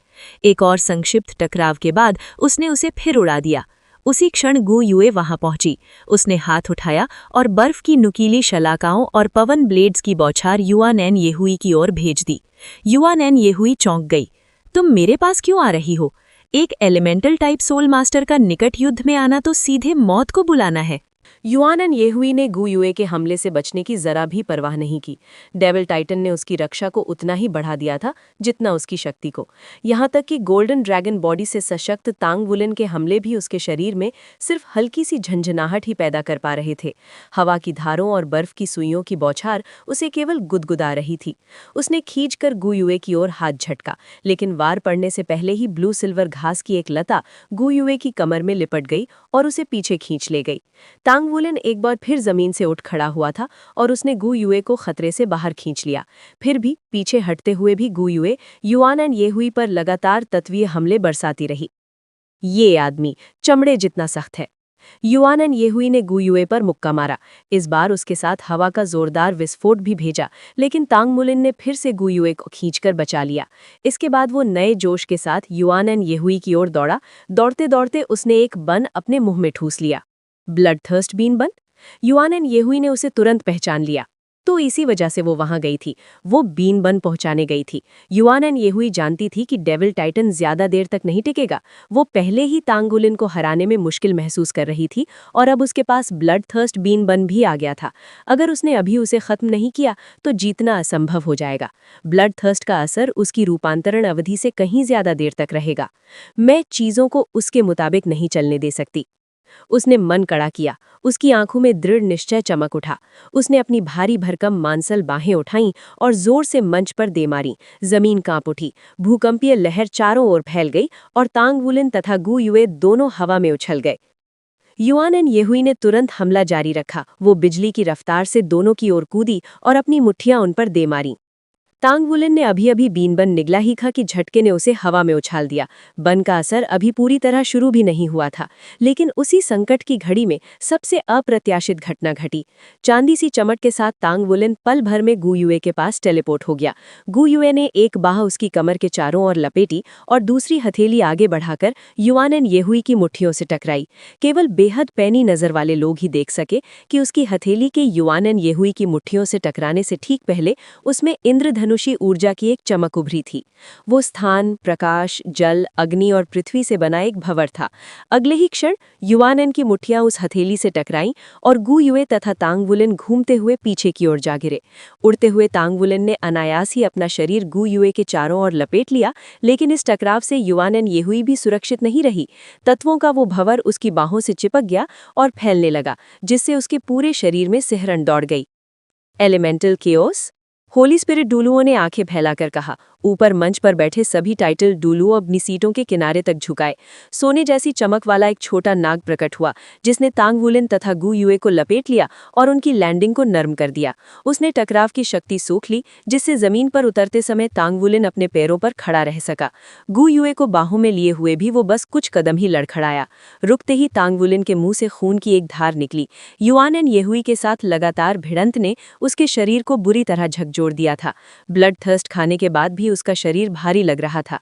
एक और संक्षिप्त टकराव के बाद उसने उसे फिर उड़ा दिया। उसी क्षण गु युए वहां पहुंची। उसने हाथ उठाया और बर्फ की नुकीली शलाकाओं और पवन ब्लेड्स की बौछार युआनएन येहुई की ओर भेज दी। युआनएन येहुई चौंक गई। तुम मेरे पास क्यों आ रही हो? एक एलिमेंटल टाइप सोल मास्टर का निकट युद्ध में आना तो सीधे मौत को बुलाना है। युआनएन येहुई ने गु युए के हमले से बचने की जरा भी परवाह नहीं की। डेविल टाइटन ने उसकी रक्षा को उतना ही बढ़ा दिया था जितना उसकी शक्ति को। यहाँ तक कि गोल्डन ड्रैगन बॉडी से सशक्त तांग वुलिन के हमले भी उसके शरीर में सिर्फ हल्की सी झंझनाहट ही पैदा कर पा रहे थे। हवा की धारों और बर्फ की सुइयों की बौछार उसे केवल गुदगुदा रही थी। उसने खींचकर गु युए की ओर हाथ झटका, लेकिन वार पड़ने से पहले ही ब्लू सिल्वर घास की एक लता गु युए की कमर में लिपट गई और उसे पीछे खींच ले गई। तांग वुलिन एक बार फिर जमीन से उठ खड़ा हुआ था और उसने गु युए को खतरे से बाहर खींच लिया। फिर भी पीछे हटते हुए भी गु युए युआनएन येहुई पर लगातार तत्वीय हमले बरसाती रही। ये आदमी चमड़े जितना सख्त है। युआनएन येहुई ने गु युए पर मुक्का मारा। इस बार उसके साथ हवा का जोरदार विस्फोट भी भेजा, लेकिन तांग वुलिन ने फिर से गु युए को खींचकर बचा लिया। इसके बाद वो नए जोश के साथ युआनएन येहुई की ओर दौड़ा। दौड़ते दौड़ते उसने एक बन अपने मुंह में ठूस लिया। ब्लडथर्स्ट बीन बन। युआनएन येहुई ने उसे तुरंत पहचान लिया, तो इसी वजह से वो वहां गई थी। वो बीन बन पहुंचाने गई थी। युआनएन येहुई जानती थी कि डेविल टाइटन ज्यादा देर तक नहीं टिकेगा। वो पहले ही तांग वुलिन को हराने में मुश्किल महसूस कर रही थी और अब उसके पास ब्लडथर्स्ट बीन बन भी आ गया था। अगर उसने अभी उसे खत्म नहीं किया तो जीतना असंभव हो जाएगा। ब्लडथर्स्ट का असर उसकी रूपांतरण अवधि से कहीं ज्यादा देर तक रहेगा। मैं चीजों को उसके मुताबिक नहीं चलने दे सकती। उसने मन कड़ा किया। उसकी आंखों में दृढ़ निश्चय चमक उठा। उसने अपनी भारी भरकम मांसल बाहें उठाईं और जोर से मंच पर दे मारी। जमीन कांप उठी। भूकंपीय लहर चारों ओर फैल गई और तांग वुलिन तथा गु युए दोनों हवा में उछल गए। युआनएन येहुई ने तुरंत हमला जारी रखा। वो बिजली की रफ्तार से दोनों की ओर कूदी और अपनी मुट्ठियां उन पर दे मारी। तांग वुलिन ने अभी अभी बीन बन निगला ही था कि झटके ने उसे हवा में उछाल दिया। बन का असर अभी पूरी तरह शुरू भी नहीं हुआ था, लेकिन उसी संकट की घड़ी में सबसे अप्रत्याशित घटना घटी। चांदी सी चमक के साथ तांग वुलिन पल भर में गु युए के पास टेलीपोर्ट हो गया। गु युए ने एक बाह उसकी कमर के चारों ओर लपेटी और दूसरी हथेली आगे बढ़ाकर युआनएन येहुई की मुट्ठियों से टकराई। केवल बेहद पैनी नजर वाले लोग ही देख सके कि उसकी हथेली के युआनएन येहुई की मुट्ठियों से टकराने से ठीक पहले उसमें इंद्रधनुषी ऊर्जा की एक चमक उभरी थी। वो स्थान, प्रकाश, जल, अग्नि और पृथ्वी से बना एक भंवर था। अगले ही क्षण युआनएन की मुट्ठियां उस हथेली से टकराईं और गु युए तथा तांग वुलिन घूमते हुए पीछे की ओर जा गिरे। उड़ते हुए तांग वुलिन ने अनायास ही अपना शरीर गु युए के चारों ओर लपेट लिया, लेकिन इस टकराव से युआनएन येहुई भी सुरक्षित नहीं रही। तत्वों का वो भंवर उसकी बाहों से चिपक गया और फैलने लगा, जिससे उसके पूरे शरीर में सिहरन दौड़ गई। Elemental chaos. होली स्पिरिट डुलुओं ने आंखें फैलाकर कहा। ऊपर मंच पर बैठे सभी टाइटल डुलुओ अपनी सीटों के किनारे तक झुकाए। सोने जैसी चमक वाला एक छोटा नाग प्रकट हुआ, जिसने तांग वुलिन तथा गु युए को लपेट लिया और उनकी लैंडिंग को नर्म कर दिया। उसने टकराव की शक्ति सूख ली, जिससे जमीन पर उतरते समय तांग वुलिन अपने पैरों पर खड़ा रह सका। गु युए को बाहों में लिए हुए भी वो बस कुछ कदम ही लड़खड़ाया। रुकते ही तांग वुलिन के मुंह से खून की एक धार निकली। युआनएन येहुई के साथ लगातार भिड़ंत ने उसके शरीर को बुरी तरह झकझोर दिया था। ब्लड थर्स्ट खाने के बाद भी उसका शरीर भारी लग रहा था।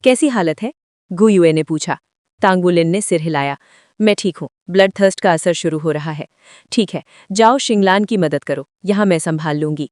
कैसी हालत है? गु युए ने पूछा। तांग वुलिन ने सिर हिलाया। मैं ठीक हूँ। ब्लड थर्स्ट का असर शुरू हो रहा है। ठीक है, जाओ शिंगलान की मदद करो, यहाँ मैं संभाल लूंगी।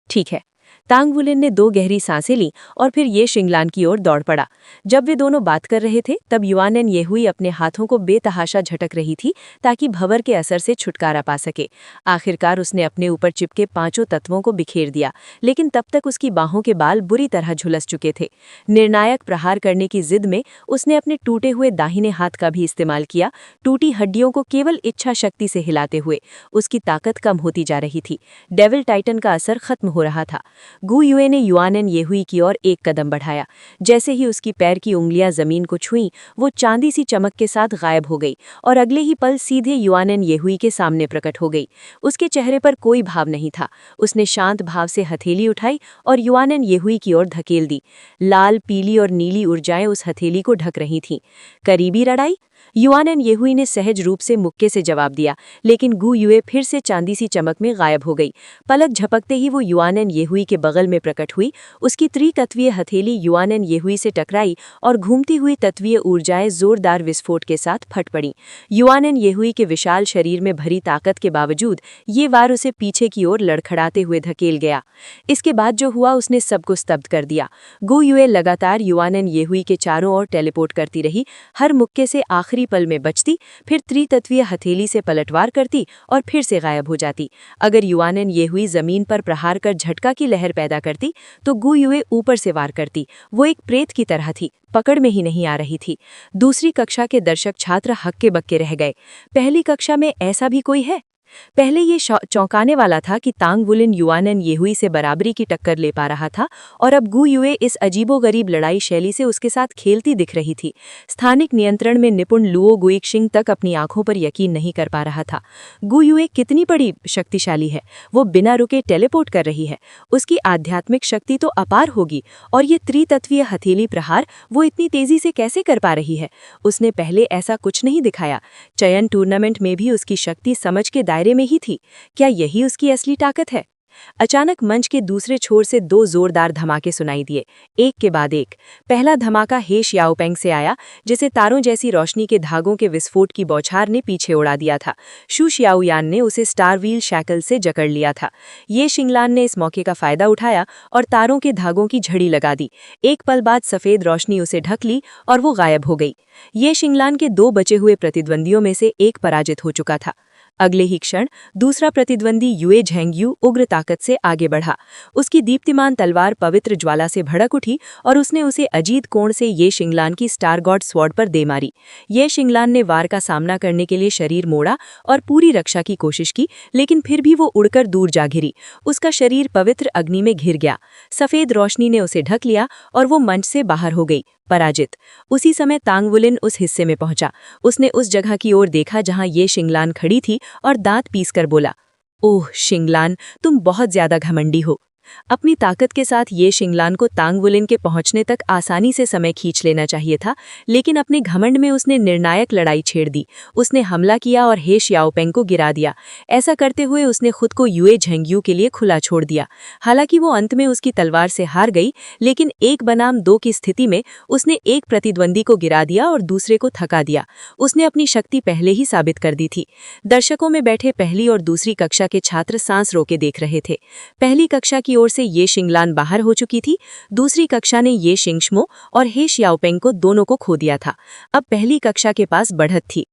ठीक है। तांग वुलिन ने 2 गहरी सांसें लीं और फिर ये शिंगलान की ओर दौड़ पड़ा। जब वे दोनों बात कर रहे थे तब युआनएन येहुई अपने हाथों को बेतहाशा झटक रही थी ताकि भंवर के असर से छुटकारा पा सके। आखिरकार उसने अपने ऊपर चिपके 5 तत्वों को बिखेर दिया, लेकिन तब तक उसकी बाहों के बाल बुरी तरह झुलस चुके थे। निर्णायक प्रहार करने की जिद में उसने अपने टूटे हुए दाहिने हाथ का भी इस्तेमाल किया। टूटी हड्डियों को केवल इच्छा शक्ति से हिलाते हुए उसकी ताकत कम होती जा रही थी। डेविल टाइटन का असर खत्म हो रहा था। गु युए ने युआनएन येहुई की ओर एक कदम बढ़ाया। जैसे ही उसकी पैर की उंगलियां जमीन को छुईं, वो चांदी सी चमक के साथ गायब हो गई और अगले ही पल सीधे युआनएन येहुई के सामने प्रकट हो गई। उसके चेहरे पर कोई भाव नहीं था। उसने शांत भाव से हथेली उठाई और युआनएन येहुई की ओर धकेल दी। लाल, पीली और नीली ऊर्जाएं उस हथेली को ढक रही थीं। करीबी लड़ाई? युआनएन येहुई ने सहज रूप से मुक्के से जवाब दिया, लेकिन गु युए फिर से चांदी सी चमक में गायब हो गई। पलक झपकते ही वो युआनएन येहुई के बगल में प्रकट हुई। उसकी त्रितत्वीय हथेली युआनएन येहुई से टकराई और घूमती हुई तत्वीय ऊर्जाएं जोरदार विस्फोट के साथ फट पड़ी। युआनएन येहुई के विशाल शरीर में भरी ताकत के बावजूद ये वार उसे पीछे की ओर लड़खड़ाते हुए धकेल गया। इसके बाद जो हुआ उसने सबको स्तब्ध कर दिया। गु युए लगातार युआनएन येहुई के चारों ओर टेलीपोर्ट करती रही, हर मुक्के से आखिरी पल में बचती, फिर त्रितत्वीय हथेली से पलटवार करती और फिर से गायब हो जाती। अगर युआनएन येहुई जमीन पर प्रहार कर झटका की लहर पैदा करती तो गु युए ऊपर से वार करती। वो एक प्रेत की तरह थी, पकड़ में ही नहीं आ रही थी। दूसरी कक्षा के दर्शक छात्र हक्के बक्के रह गए। पहली कक्षा में ऐसा भी कोई है? पहले ये चौंकाने वाला था कि तांग वुलिन युआनएन येहुई से बराबरी की टक्कर ले पा रहा था और अब गु युए इस अजीबोगरीब लड़ाई शैली से उसके साथ खेलती दिख रही थी। स्थानिक नियंत्रण में निपुण लुओ गुइक्शिंग तक अपनी आंखों पर यकीन नहीं कर पा रहा था। गु युए कितनी बड़ी शक्तिशाली है, वो बिना रुके टेलीपोर्ट कर रही है। उसकी आध्यात्मिक शक्ति तो अपार होगी, और ये त्रितत्वीय हथेली प्रहार वो इतनी तेजी से कैसे कर पा रही है? उसने पहले ऐसा कुछ नहीं दिखाया। चयन टूर्नामेंट में भी उसकी शक्ति समझ के दायरे में ही थी। क्या यही उसकी असली ताकत है? अचानक मंच के दूसरे छोर से दो जोरदार धमाके सुनाई दिए, एक के बाद एक। पहला धमाका हे शियाओपेंग से आया, जिसे तारों जैसी रोशनी के धागों के विस्फोट की बौछार ने पीछे उड़ा दिया था। शू शियाओयान ने उसे स्टार व्हील शैकल से जकड़ लिया था। ये शिंगलान ने इस मौके का फायदा उठाया और तारों के धागों की झड़ी लगा दी। एक पल बाद सफेद रोशनी उसे ढक ली और वो गायब हो गई। ये शिंगलान के दो बचे हुए प्रतिद्वंदियों में से एक पराजित हो चुका था। अगले ही क्षण दूसरा प्रतिद्वंदी युए झेंगयू उग्र ताकत से आगे बढ़ा। उसकी दीप्तिमान तलवार पवित्र ज्वाला से भड़क उठी और उसने उसे अजीत कोण से ये शिंगलान की स्टार गॉड स्वॉर्ड पर दे मारी। ये शिंगलान ने वार का सामना करने के लिए शरीर मोड़ा और पूरी रक्षा की कोशिश की, लेकिन फिर भी वो उड़कर दूर जा घिरी। उसका शरीर पवित्र अग्नि में घिर गया। सफेद रोशनी ने उसे ढक लिया और वो मंच से बाहर हो गई, पराजित। उसी समय तांग वुलिन उस हिस्से में पहुंचा। उसने उस जगह की ओर देखा जहां ये शिंगलान खड़ी थी और दांत पीसकर बोला, ओह शिंगलान, तुम बहुत ज्यादा घमंडी हो। अपनी ताकत के साथ ये शिंगलान को तांग वुलिन के पहुंचने तक आसानी से समय खींच लेना चाहिए था, लेकिन अपने घमंड में उसने निर्णायक लड़ाई छेड़ दी। उसने हमला किया और हे शियाओपेंग को गिरा दिया। ऐसा करते हुए उसने खुद को युए झेंगयू के लिए खुला छोड़ दिया। हालांकि वो अंत में उसकी तलवार से हार गई, लेकिन 1 बनाम 2 की स्थिति में उसने एक प्रतिद्वंदी को गिरा दिया और दूसरे को थका दिया। उसने अपनी शक्ति पहले ही साबित कर दी थी। दर्शकों में बैठे पहली और दूसरी कक्षा के छात्र सांस रोके देख रहे थे। पहली कक्षा की ओर से ये शिंगलान बाहर हो चुकी थी। दूसरी कक्षा ने ये शिंगशमो और हे शियाओपेंग को दोनों को खो दिया था। अब पहली कक्षा के पास बढ़त थी।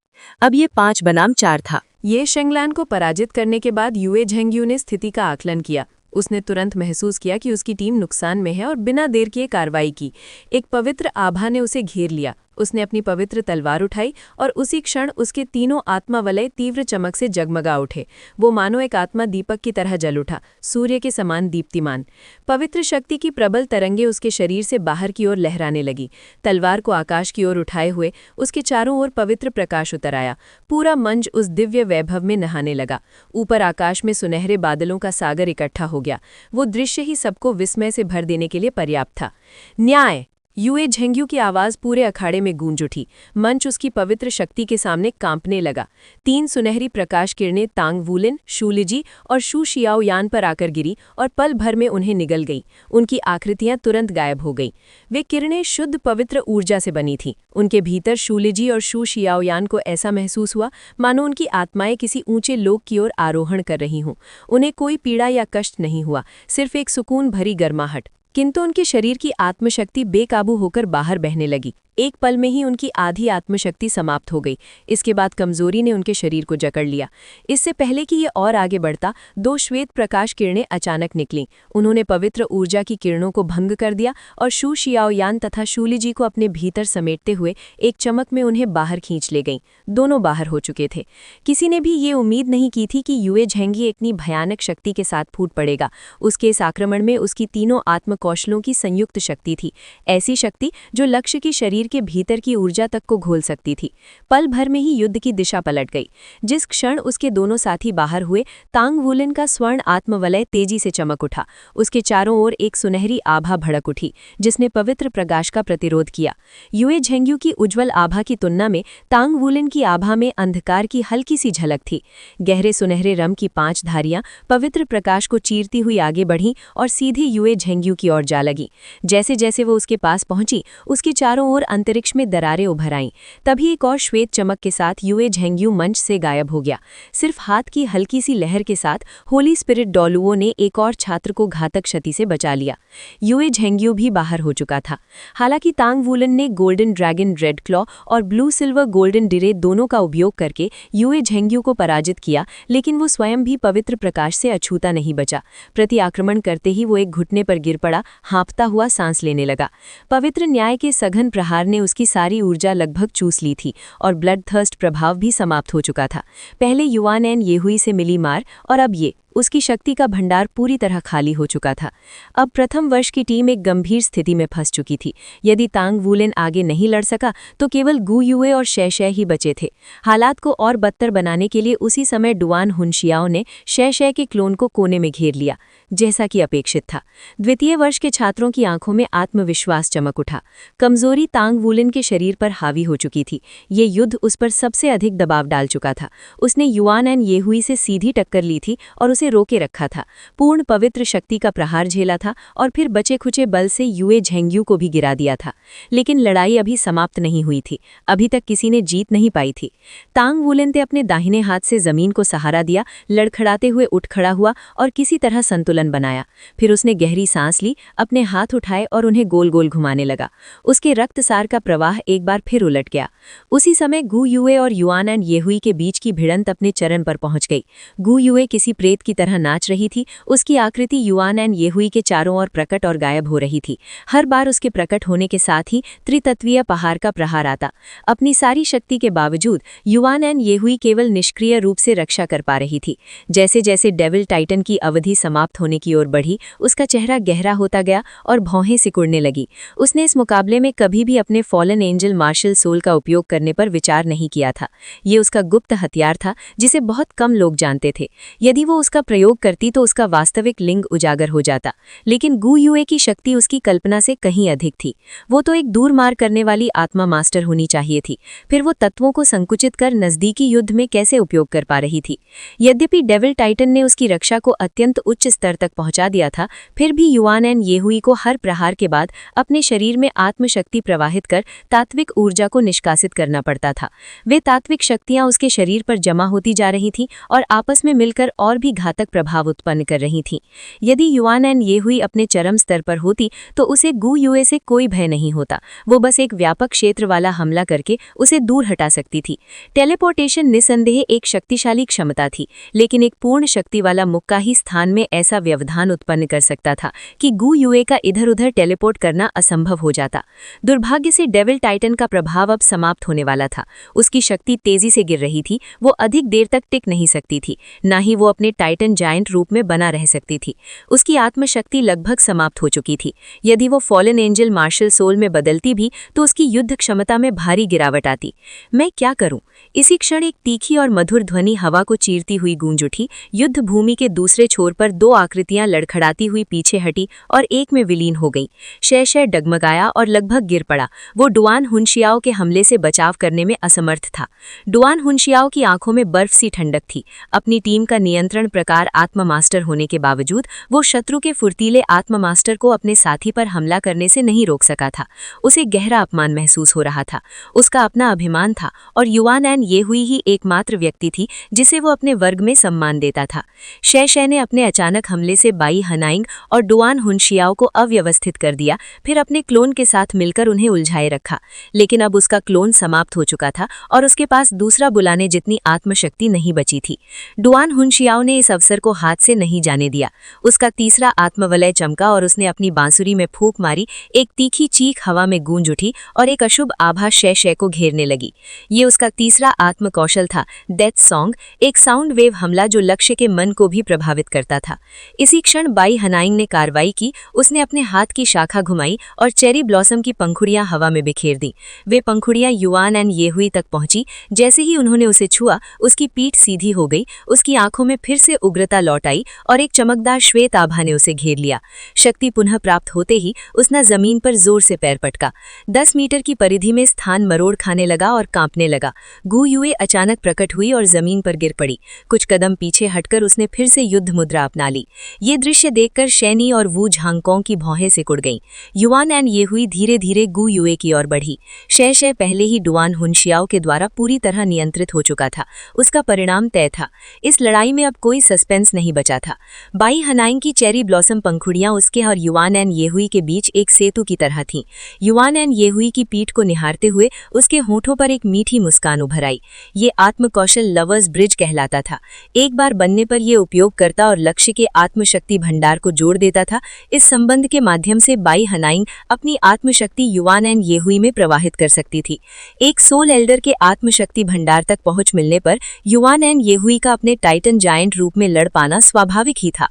अब ये 5 बनाम 4 था। ये शिंगलान को पराजित करने के बाद युए झेंगयू ने स्थिति का आकलन किया। उसने तुरंत महसूस किया कि उसकी टीम नुकसान में है और बिना देर किए कार्रवाई की। एक पवित्र आभा ने उसे घेर लिया। उसने अपनी पवित्र तलवार उठाई और उसी क्षण उसके तीनों आत्मा वलय तीव्र चमक से जगमगा उठे। वो मानो एक आत्मा दीपक की तरह जल उठा, सूर्य के समान दीप्तिमान। पवित्र शक्ति की प्रबल तरंगे उसके शरीर से बाहर की ओर लहराने लगी। तलवार को आकाश की ओर उठाए हुए उसके चारों ओर पवित्र प्रकाश उतर आया। पूरा मंच उस दिव्य वैभव में नहाने लगा। ऊपर आकाश में सुनहरे बादलों का सागर इकट्ठा हो गया। वो दृश्य ही सबको विस्मय से भर देने के लिए पर्याप्त था। न्याय! युए झेंगयू की आवाज पूरे अखाड़े में गूंज उठी। मंच उसकी पवित्र शक्ति के सामने कांपने लगा। 3 सुनहरी प्रकाश किरणें तांग वुलिन, शू लिजी और शू शियाओयान पर आकर गिरी और पल भर में उन्हें निगल गई। उनकी आकृतियां तुरंत गायब हो गईं। वे किरणें शुद्ध पवित्र ऊर्जा से बनी थीं। उनके भीतर शू लिजी और शू शियाओयान को ऐसा महसूस हुआ मानो उनकी आत्माएं किसी ऊंचे लोक की ओर आरोहण कर रही हों। उन्हें कोई पीड़ा या कष्ट नहीं हुआ, सिर्फ एक सुकून भरी गर्माहट। किंतु उनके शरीर की आत्मशक्ति बेकाबू होकर बाहर बहने लगी। एक पल में ही उनकी आधी आत्मशक्ति समाप्त हो गई। इसके बाद कमजोरी ने उनके शरीर को जकड़ लिया। इससे पहले कि ये और आगे बढ़ता, 2 श्वेत प्रकाश किरणें अचानक निकलीं। उन्होंने पवित्र ऊर्जा की किरणों को भंग कर दिया और शू शियाओयान तथा शूलिजी को अपने भीतर समेटते हुए एक चमक में उन्हें बाहर खींच ले गईं। दोनों बाहर हो चुके थे। किसी ने भी ये उम्मीद नहीं की थी कि युए झेंगी इतनी भयानक शक्ति के साथ फूट पड़ेगा। उसके इस आक्रमण में उसकी तीनों आत्मकौशलों की संयुक्त शक्ति थी, ऐसी शक्ति जो लक्ष्य की शरीर के भीतर की ऊर्जा तक को घोल सकती थी। पल भर में ही युद्ध की दिशा पलट गई। जिस क्षण उसके दोनों साथी बाहर हुए, तांग वुलिन का स्वर्ण आत्मवलय तेजी से चमक उठा। उसके चारों ओर एक सुनहरी आभा भड़क उठी, जिसने पवित्र प्रकाश का प्रतिरोध किया। युए झेंग्यू की उज्ज्वल आभा की तुलना में तांग वुलिन की आभा में अंधकार की हल्की सी झलक थी। गहरे सुनहरे रंग की 5 धारियां पवित्र प्रकाश को चीरती हुई आगे बढ़ीं और सीधे युए झेंग्यू की ओर जा लगीं। जैसे जैसे वो उसके पास पहुंची, उसके चारों ओर अंतरिक्ष में दरारें उभर आईं। तभी एक और श्वेत चमक के साथ युए झेंग्यू मंच से गायब हो गया। सिर्फ हाथ की हल्की सी लहर के साथ होली स्पिरिट डोलुओ ने एक और छात्र को घातक क्षति से बचा लिया। युए झेंग्यू भी बाहर हो चुका था। हालांकि तांग वुलिन ने गोल्डन ड्रैगन रेड क्लॉ और ब्लू सिल्वर गोल्डन डिरे दोनों का उपयोग करके युए झेंग्यू को पराजित किया, लेकिन वो स्वयं भी पवित्र प्रकाश से अछूता नहीं बचा। प्रति आक्रमण करते ही वो एक घुटने पर गिर पड़ा, हाँफता हुआ सांस लेने लगा। पवित्र न्याय के सघन प्रहार ने उसकी सारी ऊर्जा लगभग चूस ली थी और ब्लड थर्स्ट प्रभाव भी समाप्त हो चुका था। पहले युआनएन येहुई से मिली मार और अब ये, उसकी शक्ति का भंडार पूरी तरह खाली हो चुका था। अब प्रथम वर्ष की टीम एक गंभीर स्थिति में फंस चुकी थी। यदि तांग वुलिन आगे नहीं लड़ सका तो केवल गु युए और शय ही बचे थे। हालात को और बदतर बनाने के लिए उसी समय डुआन हुनशियाओ ने शय के क्लोन को कोने में घेर लिया, जैसा कि अपेक्षित था। द्वितीय वर्ष के छात्रों की आंखों में आत्मविश्वास चमक उठा। कमजोरी तांग वुलिन के शरीर पर हावी हो चुकी थी। ये युद्ध उस पर सबसे अधिक दबाव डाल चुका था। उसने युआनएन येहुई से सीधी टक्कर ली थी और उसे रोके रखा था, पूर्ण पवित्र शक्ति का प्रहार झेला था और फिर बचे खुचे बल से युए झेंग्यू को भी गिरा दिया था। लेकिन लड़ाई अभी समाप्त नहीं हुई थी। अभी तक किसी ने जीत नहीं पाई थी। तांग वुलिन ने अपने दाहिने हाथ से जमीन को सहारा दिया, लड़खड़ाते हुए उठ खड़ा हुआ और किसी तरह संतुलन बनाया। फिर उसने गहरी सांस ली, अपने हाथ उठाए और उन्हें गोल गोल घुमाने लगा। उसके रक्तसार का प्रवाह एक बार फिर उलट गया। उसी समय गु युए और युआनएन येहुई के बीच की भिड़ंत अपने चरण पर पहुंच गई। गु युए किसी प्रेत की तरह नाच रही थी। उसकी आकृति युआनएन येहुई के चारों ओर प्रकट और गायब हो रही थी। हर बार उसके प्रकट होने के साथ ही त्रितत्वीय पहाड़ का प्रहार आता। अपनी सारी शक्ति के बावजूद युआनएन येहुई केवल निष्क्रिय रूप से रक्षा कर पा रही थी। जैसे जैसे डेविल टाइटन की अवधि समाप्त होने की ओर बढ़ी, उसका चेहरा गहरा होता गया और भौहें सिकुड़ने लगी। उसने इस मुकाबले में कभी भी अपने फॉलन एंजल मार्शल सोल का उपयोग करने पर विचार नहीं किया था। ये उसका गुप्त हथियार था जिसे बहुत कम लोग जानते थे। यदि वो उसका प्रयोग करती तो उसका वास्तविक लिंग उजागर हो जाता। लेकिन गु युए की शक्ति उसकी कल्पना से कहीं अधिक थी। वो तो एक दूर मार करने वाली आत्मा मास्टर होनी चाहिए थी। फिर वो तत्वों को संकुचित कर नजदीकी युद्ध में कैसे उपयोग कर पा रही थी। यद्यपि डेविल टाइटन ने उसकी रक्षा को अत्यंत उच्च स्तर तक पहुंचा दिया था, फिर भी युआनएन येहुई को हर प्रहार के बाद अपने शरीर में आत्मशक्ति प्रवाहित कर तात्विक ऊर्जा को निष्कासित करना पड़ता था। वे तात्विक शक्तियां उसके शरीर पर जमा होती जा रही थीं और आपस में मिलकर और भी घातक प्रभाव उत्पन्न कर रही थीं। यदि युआनएन येहुई अपने चरम स्तर पर होती तो उसे गु युए से कोई भय नहीं होता। वो बस एक व्यापक क्षेत्र वाला हमला करके उसे दूर हटा सकती थी। टेलीपोर्टेशन निसंदेह एक शक्तिशाली क्षमता थी, लेकिन एक पूर्ण शक्ति वाला मुक्का ही स्थान में ऐसा व्यवधान उत्पन्न कर सकता था कि गु युए का इधर उधर टेलीपोर्ट करना असंभव हो जाता। दुर्भाग्य से डेविल टाइटन का प्रभाव अब समाप्त होने वाला था। उसकी शक्ति तेजी से गिर रही थी। वो अधिक देर तक टिक नहीं सकती थी, ना ही वो अपने टाइटन जायंट रूप में बना रह सकती थी। उसकी आत्मशक्ति लगभग समाप्त हो चुकी थी। यदि वो फॉलन एंजल मार्शल सोल में बदलती भी तो उसकी युद्ध क्षमता में भारी गिरावट आती। मैं क्या करूं? इसी क्षण एक तीखी और मधुर ध्वनि हवा को चीरती हुई गूंज उठी। युद्ध भूमि के दूसरे छोर पर 2 आकृतियां लड़खड़ाती हुई पीछे हटी और एक में विलीन हो गई। शय डगमगाया और लगभग गिर पड़ा। वो डुआन हुनशियाओ के हमले से बचाव करने में असमर्थ था। डुआन हुनशियाओ की आंखों में बर्फ सी ठंडक थी। अपनी टीम का नियंत्रण प्रकार आत्मा मास्टर होने के बावजूद वो शत्रु के फुर्तीले आत्मा मास्टर को अपने साथी पर हमला करने से नहीं रोक सका था। उसे गहरा अपमान महसूस हो रहा था। उसका अपना अभिमान था और युआनएन येहुई ही एकमात्र व्यक्ति थी जिसे वो अपने वर्ग में सम्मान देता था। शे ने अपने अचानक हमले से बाई हनाइंग और डुआन हुनशियाओ को अव्यवस्थित कर दिया, फिर अपने क्लोन के साथ मिलकर उन्हें उलझाए रखा। लेकिन अब उसका क्लोन समाप्त हो चुका था और उसके पास दूसरा बुलाने जितनी आत्मशक्ति नहीं बची थी। डुआन हुनशियाओ ने इस अवसर को हाथ से नहीं जाने दिया। उसका तीसरा आत्मवलय चमका और उसने अपनी बांसुरी में फूंक मारी। एक तीखी चीख हवा में गूंज उठी और एक अशुभ आभा शे को घेरने लगी। ये उसका तीसरा आत्म कौशल था, डेथ सॉन्ग, एक साउंड वेव हमला जो लक्ष्य के मन को भी प्रभावित करता था। इसी क्षण बाई हनाइंग ने कार्रवाई की। उसने अपने हाथ की शाखा घुमाई और चेरी ब्लॉसम की पंखुड़ियां हवा में बिखेर दी। वे पंखुड़ियां युआनएन येहुई तक पहुंची। जैसे ही उन्होंने उसे छुआ, उसकी पीठ सीधी हो गई, उसकी आंखों में फिर से उग्रता लौट आई और एक चमकदार श्वेत आभा ने उसे घेर लिया। शक्ति पुनः प्राप्त होते ही उसने जमीन पर जोर से पैर पटका। 10 मीटर की परिधि में स्थान मरोड़ खाने लगा और कांपने लगा। गु युए अचानक प्रकट हुई और जमीन पर गिर पड़ी। कुछ कदम पीछे हटकर उसने फिर से युद्ध मुद्रा अपना ली। ये दृश्य देखकर शैनी और वू झांगकोंग की भौहें सिकुड़ गईं। युआनएन येहुई धीरे धीरे गु युए की ओर बढ़ी। शे पहले ही डुआन हुनशियाओ के द्वारा पूरी तरह नियंत्रित हो चुका था। उसका परिणाम तय था। इस लड़ाई में अब कोई सस्पेंस नहीं बचा था। बाई हनाइंग की चेरी ब्लॉसम पंखुड़ियां उसके और युआनएन येहुई के बीच एक सेतु की तरह थीं। युआनएन येहुई की पीठ को निहारते हुए उसके होठों पर एक मीठी मुस्कान उभर आई। ये आत्मकौशल लवर्स ब्रिज कहलाता था। एक बार बनने पर यह उपयोगकर्ता और लक्ष्य के आत्मशक्ति भंडार को जोड़ देता था। इस संबंध के माध्यम से बाई हनाइंग अपनी आत्मशक्ति युआनएन येहुई में प्रवाहित कर सकती थी। एक सोल एल्डर के आत्मशक्ति भंडार तक पहुंच मिलने पर युआनएन येहुई का अपने टाइटन जायंट रूप में लड़ पाना स्वाभाविक ही था।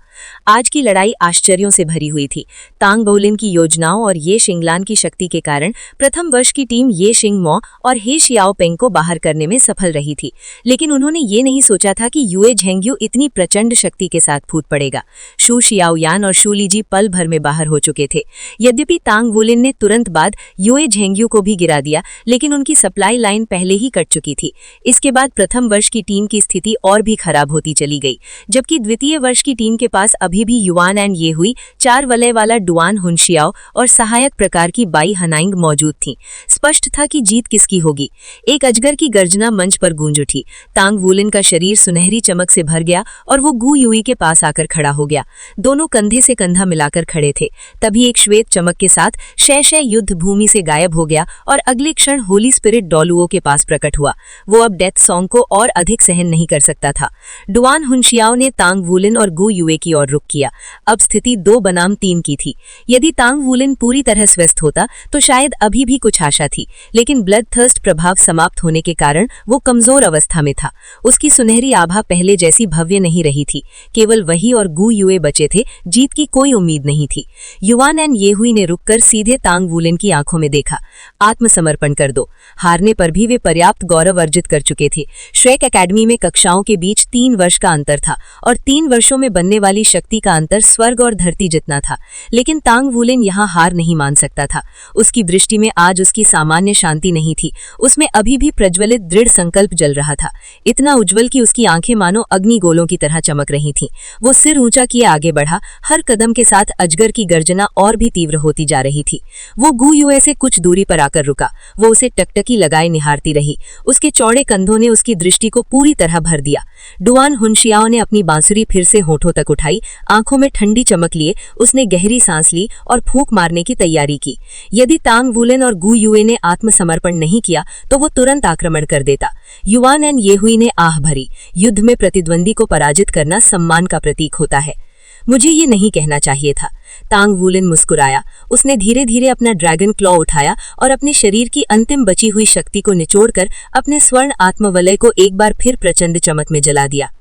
आज की लड़ाई आश्चर्यों से भरी हुई थी। तांग वुलिन की योजनाओं और ये शिंगलान की शक्ति के कारण प्रथम वर्ष की टीम ये शिंग मो और हे शियाओपेंग को बाहर करने में सफल रही थी। लेकिन उन्होंने ये नहीं सोचा था कि युए झेंग्यू इतनी प्रचंड शक्ति के साथ फूट पड़ेगा। शू शियाओयान और शू लीजी पल भर में बाहर हो चुके थे। यद्यपि तांग वुलिन ने तुरंत बाद युए झेंग्यू को भी गिरा दिया, लेकिन उनकी सप्लाई लाइन पहले ही कट चुकी थी। इसके बाद प्रथम वर्ष की टीम की स्थिति और भी खराब होती चली गई, जबकि द्वितीय वर्ष की टीम के पास अभी भी युआनएन येहुई, 4 वलय वाला डुआन हुनशियाओ और सहायक प्रकार की बाई हनाइंग मौजूद थीं। स्पष्ट था कि जीत किसकी होगी। एक अजगर की गर्जना मंच पर गूंज उठी। तांग वुलिन का शरीर सुनहरी चमक से भर गया और वो गु युई के पास आकर खड़ा हो गया। दोनों कंधे से कंधा मिलाकर खड़े थे। तभी एक श्वेत चमक के साथ शे युद्ध भूमि से गायब हो गया और अगले क्षण होली स्पिरिट डोलुओ के पास प्रकट हुआ। वो अब डेथ सॉन्ग को और अधिक सहन नहीं कर सकता था। डुआन हुनशियाओ ने तांग वुलिन और गु युए की ओर रुख किया। अब स्थिति 2 बनाम 3 की थी। यदि तांग वुलिन पूरी तरह स्वस्थ होता तो शायद अभी भी कुछ आशा थी, लेकिन ब्लड थर्स्ट प्रभाव समाप्त होने के कारण वो कमजोर अवस्था में था। उसकी सुनहरी आभा पहले जैसी भव्य नहीं रही थी। केवल वही और गु युए बचे थे। जीत की कोई उम्मीद नहीं थी। युआनएन येहुई ने रुककर सीधे तांग वुलिन की आंखों में देखा। आत्मसमर्पण कर दो। हारने पर भी वे पर्याप्त गौरव अर्जित कर चुके थे। श्रेक एकेडमी में कक्षाओं के बीच 3 वर्ष का अंतर था और 3 वर्षों में बनने वाली शक्ति का अंतर स्वर्ग और धरती जितना था। लेकिन तांग वुलिन यहाँ हार नहीं मान सकता था। उसकी दृष्टि में आज उसकी सामान्य शांति नहीं थी। उसमें अभी भी प्रज्वलित दृढ़ संकल्प जल रहा था, इतना उज्जवल कि उसकी आंखें मानो अग्निगोलों की तरह चमक रही थीं। वो सिर ऊंचा किए आगे बढ़ा। हर कदम के साथ अजगर की गर्जना और भी तीव्र होती जा रही थी। वो गु युए से कुछ दूरी पर आकर रुका। वो उसे टकटकी लगाए निहारती रही। उसके चौड़े कंधों ने उसकी दृष्टि को पूरी तरह भर दिया। डुआन हुनशियाओ ने अपनी बांसुरी फिर से होठों तक उठाई। आंखों में ठंडी चमक लिए उसने गहरी सांस ली और फूंक मारने की तैयारी की। यदि तांग वुलिन और गु युए ने आत्मसमर्पण नहीं किया तो वो तुरंत आक्रमण कर देता। युआनएन येहुई ने आह भरी। युद्ध में प्रतिद्वंदी को पराजित करना सम्मान का प्रतीक होता है। मुझे ये नहीं कहना चाहिए था। तांग वुलिन मुस्कुराया। उसने धीरे धीरे अपना ड्रैगन क्लॉ उठाया और अपने शरीर की अंतिम बची हुई शक्ति को निचोड़कर अपने स्वर्ण आत्मवलय को एक बार फिर प्रचंड चमक में जला दिया।